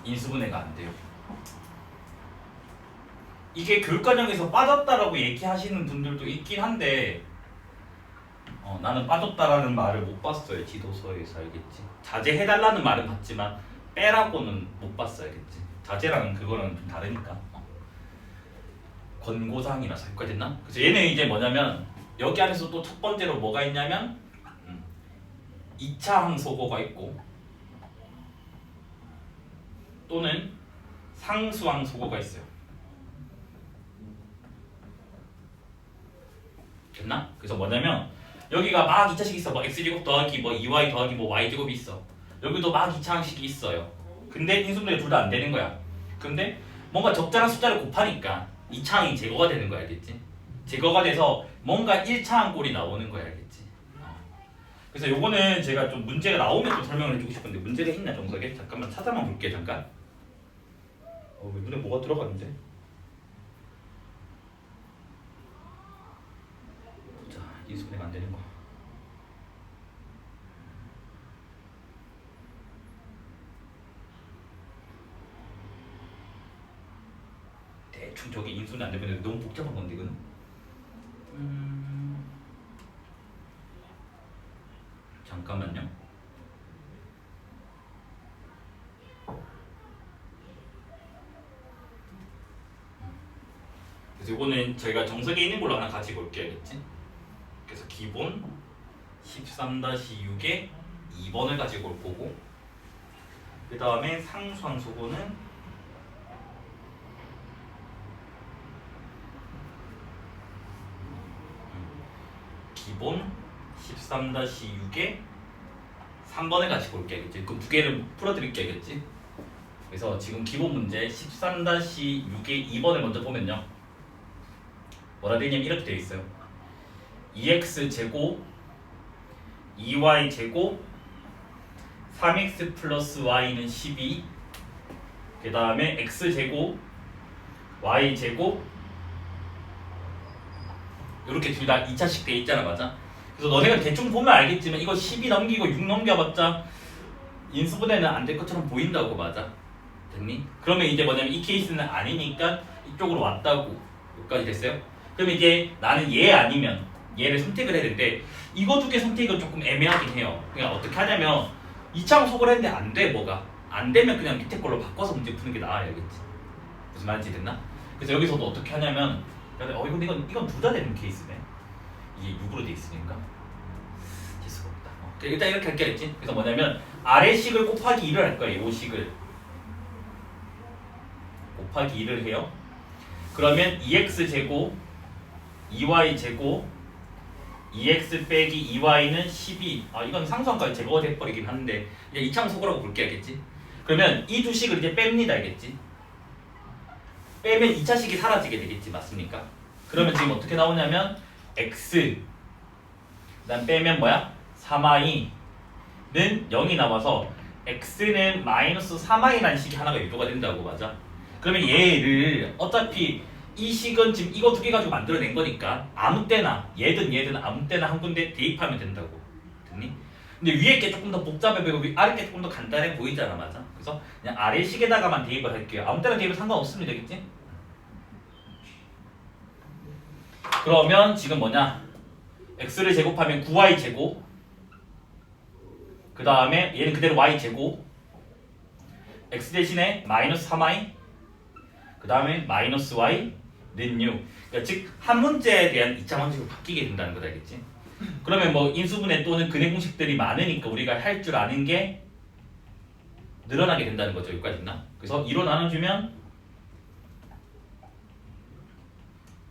인수분해가 안 돼요. 이게 교육과정에서 빠졌다라고 얘기하시는 분들도 있긴 한데 나는 빠졌다라는 말을 못 봤어요. 지도서에서, 알겠지? 자제해달라는 말은 봤지만 빼라고는 못 봤어요, 알겠지? 자제랑 그거는 좀 다르니까. 권고사항이라서 여기까지 됐나? 그래서 얘는 이제 뭐냐면 여기 안에서 또 첫 번째로 뭐가 있냐면 2차 항소고가 있고 또는 상수항소고가 있어요. 됐나? 그래서 뭐냐면 여기가 막 2차식이 있어. 뭐 x제곱 더하기 뭐 2y 더하기 뭐 y제곱이 있어. 여기도 막 2차 항식이 있어요. 근데 인수분해 둘 다 안 되는 거야. 근데 뭔가 적절한 숫자를 곱하니까 2차항이 제거가 되는 거야, 알겠지? 제거가 돼서 뭔가 1차항 꼴이 나오는 거야, 알겠지? 그래서 요거는 제가 좀 문제가 나오면 좀 설명을 해주고 싶은데 문제가 있나, 정석에? 잠깐만 찾아만 볼게, 잠깐. 왜 눈에 뭐가 들어갔는데? 자, 인수분해가 안 되는 거. 대충 저기 인수분해 안 되면 너무 복잡한 건데 이거는. 잠깐만요. 그래서 이거는 저희가 정석에 있는 걸로 하나 가지고 올게요, 알겠지? 그래서 기본 13-6에 2번을 가지고 올 거고 그 다음에 상수항소고는 기본 13-6에 3번을 가지고 올게, 알겠지? 그 두 개를 풀어드릴게, 알겠지? 그래서 지금 기본 문제 13-6의 2번을 먼저 보면요, 뭐라 되냐면 이렇게 되어 있어요. 2x 제곱 2y 제곱 3x 플러스 y는 12. 그 다음에 x 제곱 y 제곱 이렇게 둘 다 2차식 돼 있잖아, 맞아? 그래서 너네가 대충 보면 알겠지만 이거 12 넘기고 6 넘겨봤자 인수분해는 안 될 것처럼 보인다고, 맞아? 됐니? 그러면 이제 뭐냐면 이 케이스는 아니니까 이쪽으로 왔다고. 여기까지 됐어요? 그럼 이제 나는 얘 아니면 얘를 선택을 해야 되는데 이거 두 개 선택은 조금 애매하긴 해요. 그냥 어떻게 하냐면 2차 항속을 했는데 안 돼, 뭐가 안 되면 그냥 밑에 걸로 바꿔서 문제 푸는 게 나아요, 알겠지? 무슨 말인지 됐나? 그래서 여기서도 어떻게 하냐면 이건 둘 다 되는 케이스네. 이게 6으로 돼 있으니까 재수가 없다. 일단 이렇게 할게, 알겠지? 그래서 뭐냐면 아래식을 곱하기 2를 할 거예요. 이 식을 곱하기 2를 해요. 그러면 2x 제곱 2y 제곱 2x 빼기 2y는 12. 이건 상수항까지 제거가 돼버리긴 하는데 이제 2차 항소고라고 볼게, 알겠지? 그러면 이 두 식을 이제 뺍니다, 알겠지? 빼면 2차 식이 사라지게 되겠지, 맞습니까? 그러면 지금 어떻게 나오냐면 x 그다음 빼면 뭐야? 3i는 0이 나와서 x는 마이너스 3i라는 식이 하나가 유도가 된다고. 맞아? 그러면 얘를 어차피 이 식은 지금 이거 두 개 가지고 만들어낸 거니까 아무 때나 얘든 아무 때나 한 군데 대입하면 된다고. 됐니? 근데 위에 게 조금 더 복잡해 보이고 아래 게 조금 더 간단해 보이잖아. 맞아? 그래서 그냥 아래 식에다가만 대입을 할게요. 아무 때나 대입은 상관없으면 되겠지? 그러면 지금 뭐냐? x를 제곱하면 9y 제곱, 그 다음에 얘는 그대로 y 제곱, x 대신에 마이너스 3y, 그 다음에 마이너스 y는 6. 그러니까 즉 한 문제에 대한 2차 방식으로 바뀌게 된다는 거다, 알겠지? 그러면 뭐 인수분해 또는 근해 공식들이 많으니까 우리가 할 줄 아는 게 늘어나게 된다는 거죠. 여기까지 있나? 그래서 2로 나눠주면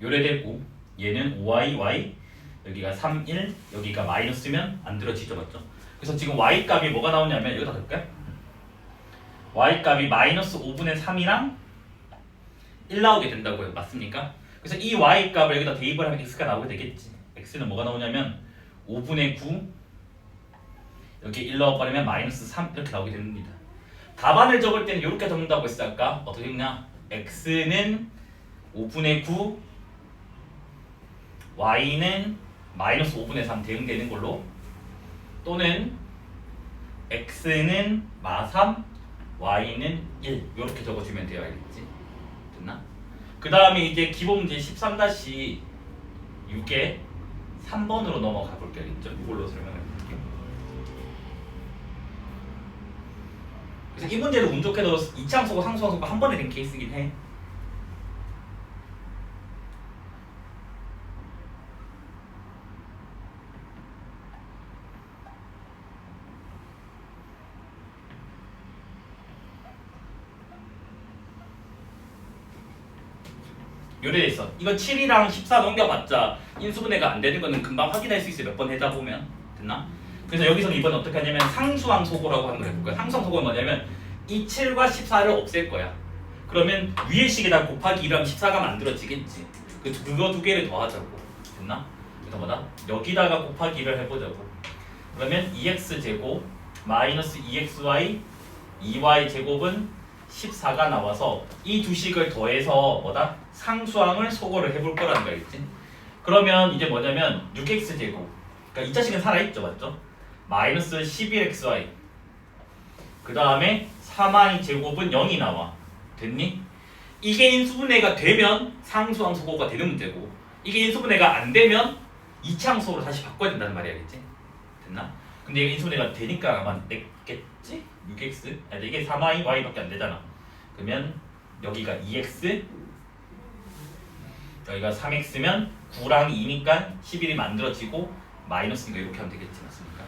요래되고 얘는 5y, y 여기가 3, 1 여기가 마이너스면 안 들어지죠. 맞죠? 그래서 지금 y 값이 뭐가 나오냐면 여기다 넣을까요? y 값이 마이너스 5분의 3이랑 1 나오게 된다고요. 맞습니까? 그래서 이 y 값을 여기다 대입을 하면 x가 나오게 되겠지. x는 뭐가 나오냐면 5분의 9 여기 1 넣어버리면 마이너스 3 이렇게 나오게 됩니다. 답안을 적을 때는 이렇게 적는다고 했어. 아까 어떻게 했냐? x는 5분의 9 y는 마이너스 5분의 3 대응되는 걸로, 또는 x는 마3 y는 1 이렇게 적어주면 돼요. 알겠지? 됐나? 그 다음에 이제 기본 문제 13-6에 3번으로 넘어가 볼게요. 이걸로 설명을 해볼게요. 그래서 이 문제는 운 좋게도 이차함수고 상수함수가 한 번에 된 케이스긴 해. 요래 있어. 이거 7이랑 14 넘겨봤자 인수분해가 안 되는 거는 금방 확인할 수 있어요. 몇 번 해다 보면. 됐나? 그래서 여기서는 이번에 어떻게 하냐면 상수항 소고라고 한번 해볼까요? 상수항 소고는 뭐냐면 이 7과 14를 없앨 거야. 그러면 위의 식에다 곱하기 1하면 14가 만들어지겠지. 그거 두 개를 더하자고. 됐나? 그래서 뭐다? 여기다가 곱하기 1을 해보자고. 그러면 2x제곱 마이너스 2xy 2y 제곱은 14가 나와서 이 두 식을 더해서 뭐다? 상수항을 소거를 해볼 거라는 거 알겠지? 그러면 이제 뭐냐면 6x제곱, 그러니까 2차 식은 살아있죠. 맞죠? 마이너스 11xy 그 다음에 3y 제곱은 0이 나와. 됐니? 이게 인수분해가 되면 상수항 소거가 되는 문제고, 이게 인수분해가 안 되면 2차 항소로 다시 바꿔야 된다는 말이야. 알겠지? 됐나? 근데 이게 인수분해가 되니까 아마 냈겠지? 6x 아니 이게 3y, y밖에 안 되잖아. 그러면 여기가 2x 여기가 3x면 9랑 2니까 11이 만들어지고 마이너스니까 이렇게 하면 되겠지. 맞습니까?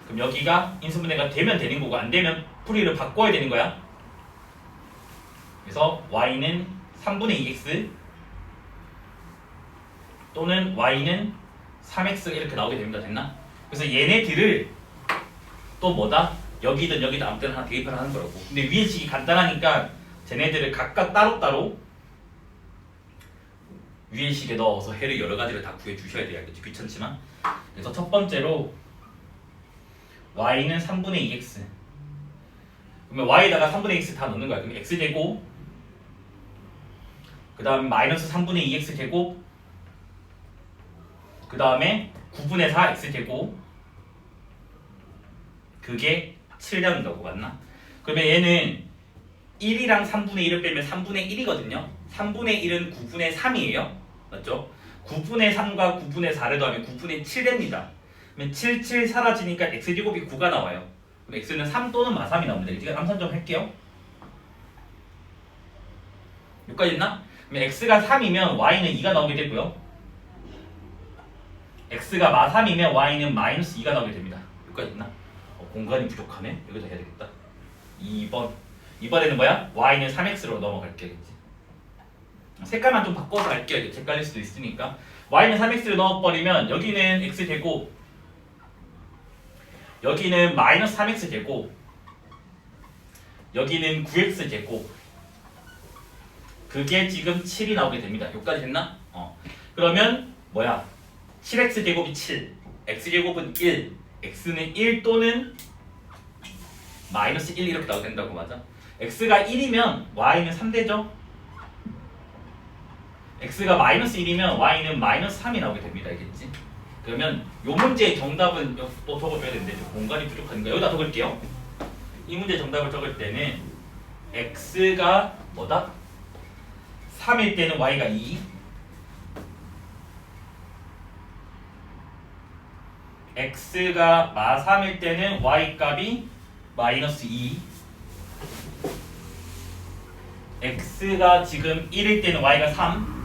그럼 여기가 인수분해가 되면 되는 거고 안 되면 풀이를 바꿔야 되는 거야. 그래서 y는 3분의 2x 또는 y는 3x 이렇게 나오게 됩니다. 됐나? 그래서 얘네들을 또 뭐다? 여기든 아무 때나 하나 대입을 하는 거라고. 근데 위의 식이 간단하니까 쟤네들을 각각 따로따로 위의 식에 넣어서 해를 여러 가지를 다 구해 주셔야 돼요. 알겠지? 귀찮지만. 그래서 첫 번째로 y는 3분의 2x. 그러면 y에다가 3분의 x 다 넣는 거야. 그럼 x제곱 그 다음에 마이너스 3분의 2x제곱 그 다음에 9분의 4x제곱 그게 7되는다고. 맞나? 그러면 얘는 1이랑 3분의 1을 빼면 3분의 1이거든요. 3분의 1은 9분의 3이에요. 맞죠? 9분의 3과 9분의 4를 더하면 9분의 7 됩니다. 그러면 7, 7 사라지니까 x제곱이 9가 나와요. 그럼 x는 3 또는 마3이 나옵니다. 제가 암산점 할게요. 여기까지 있나? 그러면 x가 3이면 y는 2가 나오게 되고요. x가 마3이면 y는 마이너스 2가 나오게 됩니다. 여기까지 있나? 공간이 부족하네. 여기다 해야 되겠다. 2번. 이번에는 뭐야? y는 3x로 넘어갈게. 색깔만 좀 바꿔서 할게요. 헷갈릴 수도 있으니까. y는 3x를 넣어버리면 여기는 x제곱 여기는 마이너스 3x제곱 여기는 9x제곱. 그게 지금 7이 나오게 됩니다. 여기까지 됐나? 그러면 뭐야? 7x제곱이 7, x제곱은 1, x는 1 또는 마이너스 1 이렇게 나오게 된다고. 맞아? x가 1이면 y는 3되죠? x가 마이너스 1이면 y는 마이너스 3이 나오게 됩니다. 알겠지? 그러면 이 문제의 정답은 또 적어줘야 되는데 좀 공간이 부족하니까 여기다 적을게요. 이 문제 정답을 적을 때는 x가 뭐다? 3일 때는 y가 2, x가 마3일 때는 y값이 마이너스 2, x가 지금 1일 때는 y가 3,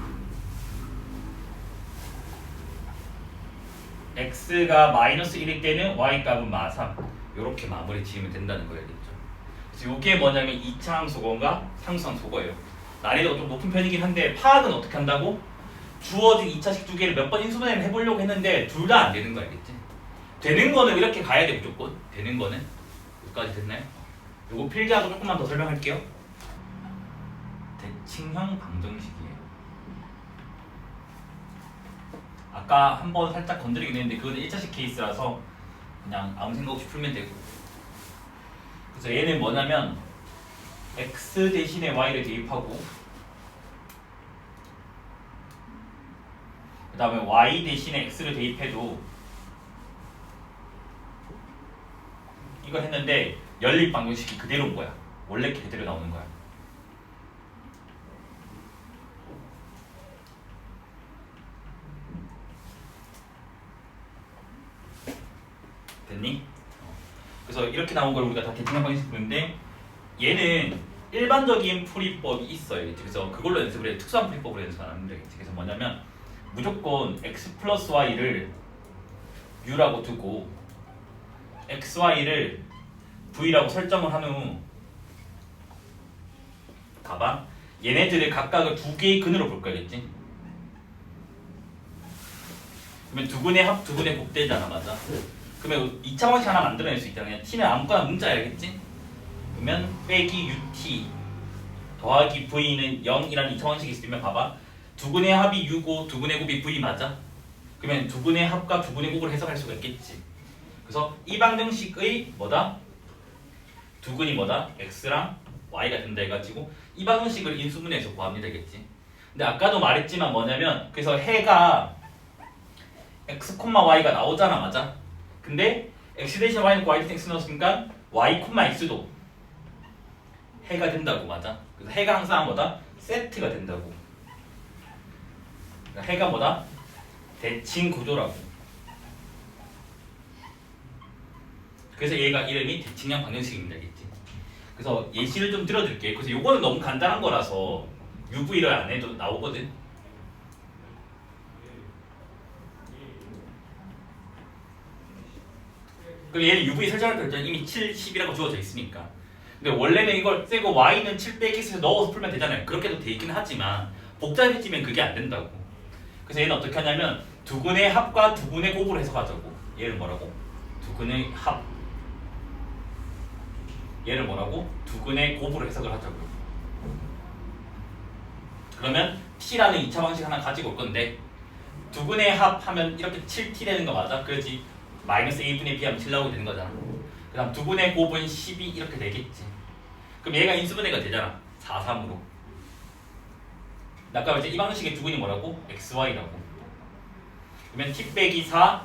x가 마이너스 1일 때는 y값은 마3. 이렇게 마무리 지으면 된다는 거겠죠. 그래서 이게 뭐냐면 2차 함수고가 상수함수고예요. 난이도가 좀 높은 편이긴 한데 파악은 어떻게 한다고? 주어진 2차식 두 개를 몇 번 인수분해를 해보려고 했는데 둘 다 안 되는 거 알겠지? 되는 거는 이렇게 가야 돼 무조건. 되는 거는 여기까지 됐나요? 요거 필기하고 조금만 더 설명할게요. 대칭형 방정식이에요. 아까 한번 살짝 건드리긴 했는데 그거는 1차식 케이스라서 그냥 아무 생각 없이 풀면 되고. 그래서 얘는 뭐냐면 x 대신에 y를 대입하고 그 다음에 y 대신에 x를 대입해도 이거 했는데 연립 방정식이 그대로인 거야. 원래 그대로 나오는 거야. 됐니? 그래서 이렇게 나온 걸 우리가 다 대칭형 방정식 부르는데 얘는 일반적인 풀이법이 있어요. 그래서 그걸로 연습을 해요. 특수한 풀이법으로 연습 안 하면 되겠지. 그래서 뭐냐면 무조건 x 플러스 y를 u라고 두고 x, y를 v라고 설정을 한 후 봐봐. 얘네들을 각각을 두 개의 근으로 볼 거겠지. 그러면 두 근의 합, 두 근의 곱되잖아. 맞아? 그러면 2차 방식 하나 만들어낼 수 있잖아. 그냥 t는 아무거나 문자야. 알겠지? 그러면 빼기 ut 더하기 v는 0이라는 2차 방식이 있으면 봐봐. 두 근의 합이 u고 두 근의 곱이 v 맞아? 그러면 두 근의 합과 두 근의 곱을 해석할 수가 있겠지. 그래서 이 방정식의 뭐다? 두 근이 뭐다? x랑 y가 된다 해가지고 이 방정식을 인수분해해서 구하면 되겠지. 근데 아까도 말했지만 뭐냐면 그래서 해가 x, y가 나오잖아. 맞아? 근데 x 대신 y는 y 대신 x 넣었으니까 y, x도 해가 된다고. 맞아? 그래서 해가 항상 뭐다? 세트가 된다고. 그러니까 해가 뭐다? 대칭 구조라고. 그래서 얘가 이름이 대칭형 방정식입니다. 알겠지? 그래서 예시를 좀 들어드릴게요. 그래서 요거는 너무 간단한 거라서 UV를 안 해도 나오거든. 그리고 얘는 UV 설정할 때 일단 이미 7, 10이라고 주어져 있으니까. 근데 원래는 이걸 떼고 y는 7 빼기 x에서 넣어서 풀면 되잖아요. 그렇게도 돼 있긴 하지만 복잡해지면 그게 안 된다고. 그래서 얘는 어떻게 하냐면 두 근의 합과 두 근의 곱으로 해석하자고. 얘를 뭐라고? 두 근의 합. 얘를 뭐라고? 두 근의 곱으로 해석을 하자고요. 그러면 t라는 2차 방식 하나 가지고 올 건데 두 근의 합하면 이렇게 7t 되는 거 맞아? 그렇지? 마이너스 a분의 b 하면 7 나오게 되는 거잖아. 그 다음 두 분의 곱은 12 이렇게 되겠지. 그럼 얘가 인수분해가 되잖아. 4, 3으로. 아까 이제 이 방식의 두 분이 뭐라고? xy라고. 그러면 t 빼기 4,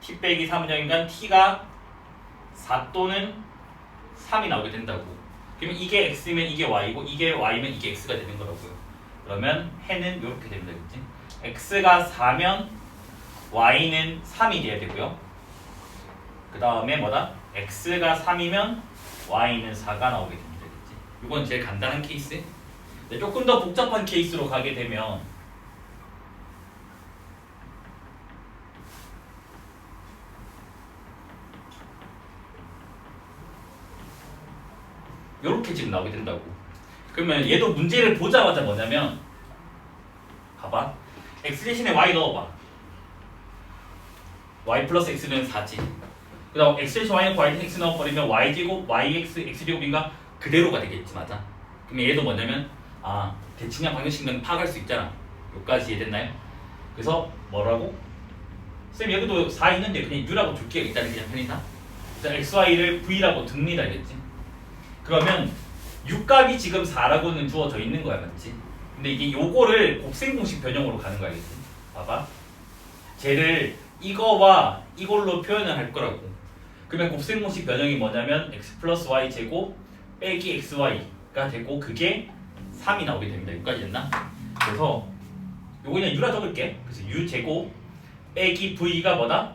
t 빼기 3은 0인간 t가 4 또는 3이 나오게 된다고. 그러면 이게 x면 이게 y고 이게 y면 이게 x가 되는 거라고요. 그러면 해는 이렇게 됩니다. 그치? x가 4면 y는 3이 돼야 되고요. 그 다음에 뭐다? x가 3이면 y는 4가 나오게 됩니다. 그치? 이건 제일 간단한 케이스. 근데 조금 더 복잡한 케이스로 가게 되면 요렇게 지금 나오게 된다고. 그러면 얘도 문제를 보자마자 뭐냐면 봐봐. x 대신에 y 넣어봐. y 플러스 x는 4지. 그 다음 x 대신 y는 y 대신 x 넣어버리면 y제곱, yx, x제곱인가? 그대로가 되겠지. 맞아. 그럼 얘도 뭐냐면 대칭량 방정식은 파악할 수 있잖아. 여기까지 이해됐나요? 그래서 뭐라고? 쌤 여기도 4 있는데 그냥 U라고 줄게요. 일단은 그냥 편의상. 그래서 XY를 V라고 둡니다. 알겠지? 그러면 U값이 지금 4라고는 주어져 있는 거야. 맞지? 근데 이게 요거를 곱셈공식 변형으로 가는 거야. 알겠지? 봐봐. 쟤를 이거와 이걸로 표현을 할 거라고. 그러면 곱셈공식 변형이 뭐냐면 x 플러스 y 제곱 빼기 xy가 되고 그게 3이 나오게 됩니다. 여기까지 됐나? 그래서 요거 그냥 U라 적을게. 그래서 U 제곱 빼기 V가 뭐다?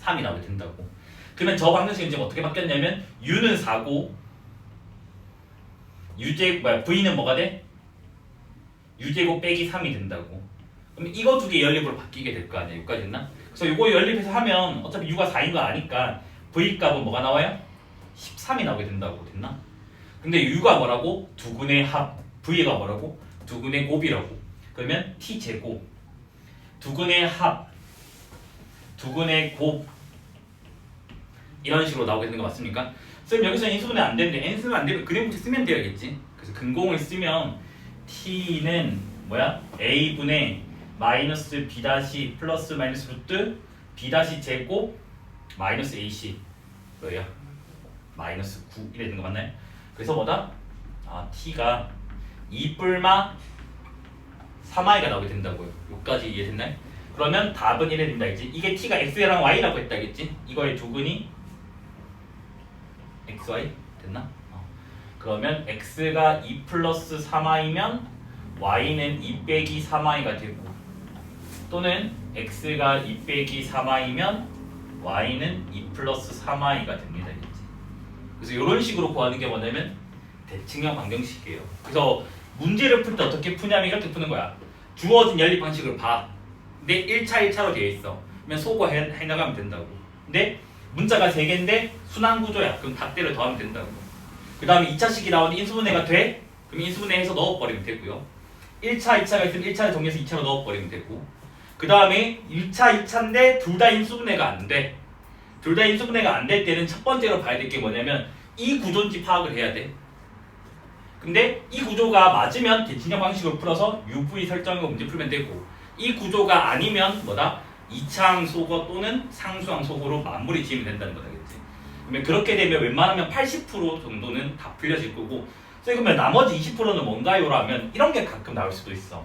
3이 나오게 된다고. 그러면 저 방정식은 지금 어떻게 바뀌었냐면 U는 4고 V는 뭐가 돼? U 제곱 빼기 3이 된다고. 그럼 이거 두 개 연립으로 바뀌게 될 거 아니야. 여기까지 됐나? 그래서 이거 연립해서 하면 어차피 U가 4인 거 아니까 V 값은 뭐가 나와요? 13이 나오게 된다고. 됐나? 근데 U가 뭐라고? 두근의 합. V가 뭐라고? 두근의 곱이라고. 그러면 T 제곱 두근의 합 두근의 곱 이런 식으로 나오게 되는 거 맞습니까? 쌤 여기서 인수분해 안 되는데 n 쓰면 안 되면 그래프식 쓰면 되겠지. 그래서 근공을 쓰면 T는 뭐야? A분의 마이너스 B 다시 플러스 마이너스 루트 B 다시 제곱 마이너스 AC 뭐야? 마이너스 9 이래 되는 거 맞나요? 그래서 뭐다? T가 2뿔마 3i가 나오게 된다고요. 여기까지 이해됐나요? 그러면 답은 이래 된다 했지. 이게 T가 X랑 Y라고 했다 했지. 이거의 두근이 XY 됐나? 그러면 X가 2 플러스 3i면 Y는 2 빼기 3i가 되고 또는 X가 2 빼기 3i면 Y는 2 플러스 3i가 됩니다. 알겠지? 그래서 이런 식으로 구하는 게 뭐냐면 대칭형 방정식이에요. 그래서 문제를 풀 때 어떻게 푸냐면 이렇게 푸는 거야. 주어진 연립 방식을 봐. 근데 1차 1차로 되어 있어. 그러면 소거 해나가면 된다고. 근데 문자가 3개인데 순환 구조야. 그럼 닷대를 더하면 된다고. 그 다음에 2차식이 나오는데 인수분해가 돼? 그럼 인수분해해서 넣어버리면 되고요. 1차 2차가 있으면 1차를 정리해서 2차로 넣어버리면 되고 그 다음에 1차 2차인데 둘 다 인수분해가 안 돼. 둘 다 인수분해가 안 될 때는 첫 번째로 봐야 될 게 뭐냐면 이 구조인지 파악을 해야 돼. 근데 이 구조가 맞으면 대칭형 방식으로 풀어서 UV 설정으로 문제 풀면 되고 이 구조가 아니면 뭐다? 이차항 소거 또는 상수항 소거로 마무리 지으면 된다는 거다겠지. 그러면 그렇게 되면 웬만하면 80% 정도는 다 풀려질 거고 그러면 나머지 20%는 뭔가요? 라면 이런 게 가끔 나올 수도 있어.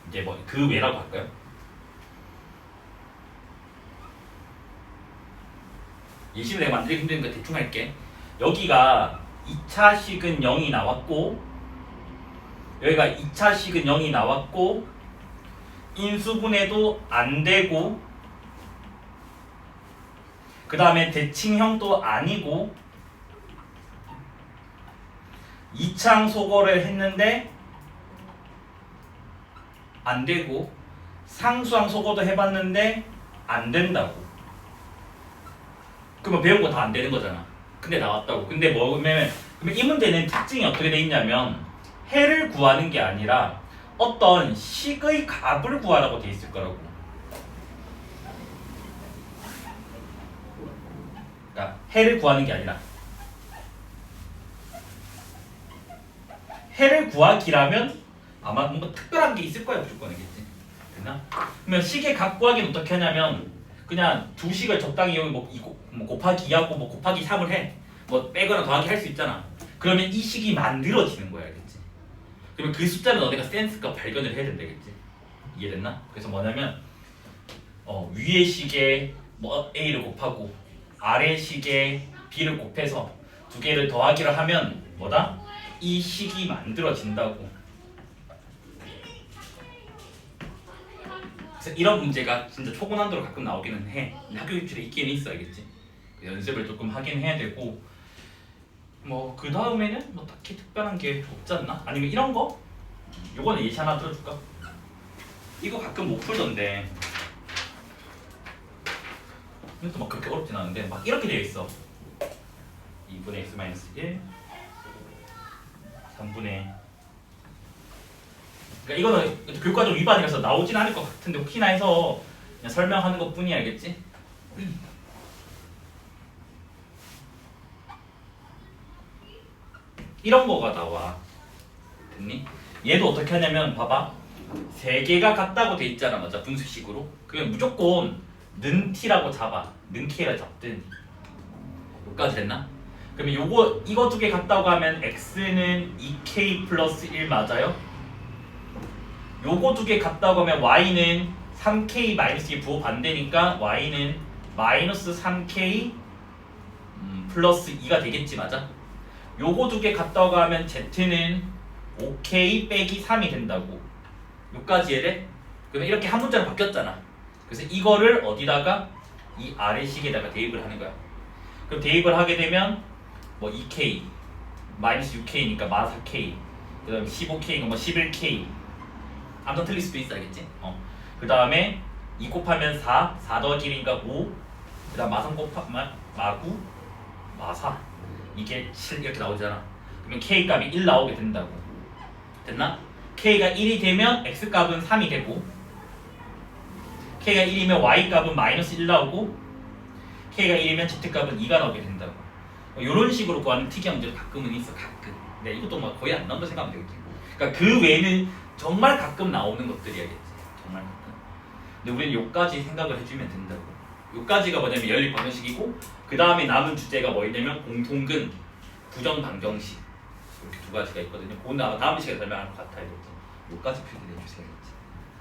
이제 뭐 그 외라고 할까요? 예시는 내가 만들기 힘드니까 대충 할게. 여기가 2차식은 0이 나왔고 여기가 2차식은 0이 나왔고 인수분해도 안 되고 그 다음에 대칭형도 아니고 2차항 소거를 했는데 안 되고 상수항 소거도 해봤는데 안 된다고. 그러면 배운 거 다 안 되는 거잖아. 근데 나왔다고. 근데 뭐냐면 이 문제는 특징이 어떻게 돼 있냐면 해를 구하는 게 아니라 어떤 식의 값을 구하라고 돼 있을 거라고. 그러니까 해를 구하는 게 아니라 해를 구하기라면 아마 뭔가 특별한 게 있을 거야 무조건이겠지. 됐나? 그러면 식의 값 구하기는 어떻게 하냐면 그냥 두 식을 적당히 여기 뭐 곱하기 2하고 뭐 곱하기 3을 해. 뭐 빼거나 더하기 할 수 있잖아. 그러면 이 식이 만들어지는 거야. 알겠지? 그러면 그 숫자는 너네가 센스가 발견을 해야 된다겠지. 이해됐나? 그래서 뭐냐면 위의 식에 뭐 A를 곱하고 아래 식에 B를 곱해서 두 개를 더하기를 하면 뭐다? 이 식이 만들어진다고. 그래서 이런 문제가 진짜 초고난도로 가끔 나오기는 해. 학교 입출에 있기는 있어. 알겠지? 연습을 조금 하긴 해야 되고 뭐 그 다음에는 뭐 딱히 특별한 게 없지 않나? 아니면 이런 거? 요거는 예시 하나 들어줄까? 이거 가끔 못 풀던데 이것도 막 그렇게 어렵진 않은데 막 이렇게 되어 있어. 2분의 x-1 3분의 그러니까 이거는 교과적 위반이라서 나오진 않을 것 같은데 혹시나 해서 그냥 설명하는 것 뿐이야. 알겠지? 이런 거가 나와. 됐니? 얘도 어떻게 하냐면 봐봐. 세 개가 같다고 돼 있잖아, 맞아? 분수식으로. 그러면 무조건 는 t라고 잡아. 는 k라 잡든. 여기까지 됐나? 그러면 이거 두 개 같다고 하면 x는 2k 플러스 1 맞아요? 요거 두 개 같다고 하면 y는 3k 마이너스 2 부호 반대니까 y는 마이너스 3k 플러스 2가 되겠지, 맞아? 요거 두 개 같다고 하면 z는 5k 빼기 3이 된다고. 요까지 얘래? 그러면 이렇게 한 문자로 바뀌었잖아. 그래서 이거를 어디다가? 이 아래식에다가 대입을 하는 거야. 그럼 대입을 하게 되면 뭐 2k 마이너스 6k니까 마이너스 4k 그 다음에 15k가 뭐 11k 아무튼 틀릴 수도 있어, 알겠지? 그 다음에 2 곱하면 4 더하기 1이니까 5 그 다음 마3 곱하면 마9 마4 이게 7 이렇게 나오잖아. 그러면 k 값이 1 나오게 된다고. 됐나? k가 1이 되면 x 값은 3이 되고 k가 1이면 y 값은 마이너스 1 나오고 k가 1이면 z 값은 2가 나오게 된다고. 이런 식으로 구하는 특이한 문제도 가끔은 있어, 가끔. 근데 이것도 뭐 거의 안 나온다 생각하면 되겠지. 그러니까 그 외에는 정말 가끔 나오는 것들이야겠지. 정말 가끔. 근데 우리는 요까지 생각을 해주면 된다고. 요까지가 뭐냐면 연립 방정식이고 그 다음에 남은 주제가 뭐냐면 공통근, 부정 방정식 이렇게 두 가지가 있거든요. 오늘 아마 다음 시간에 설명할 것 같아요. 요까지 표기를 해주셔야겠지.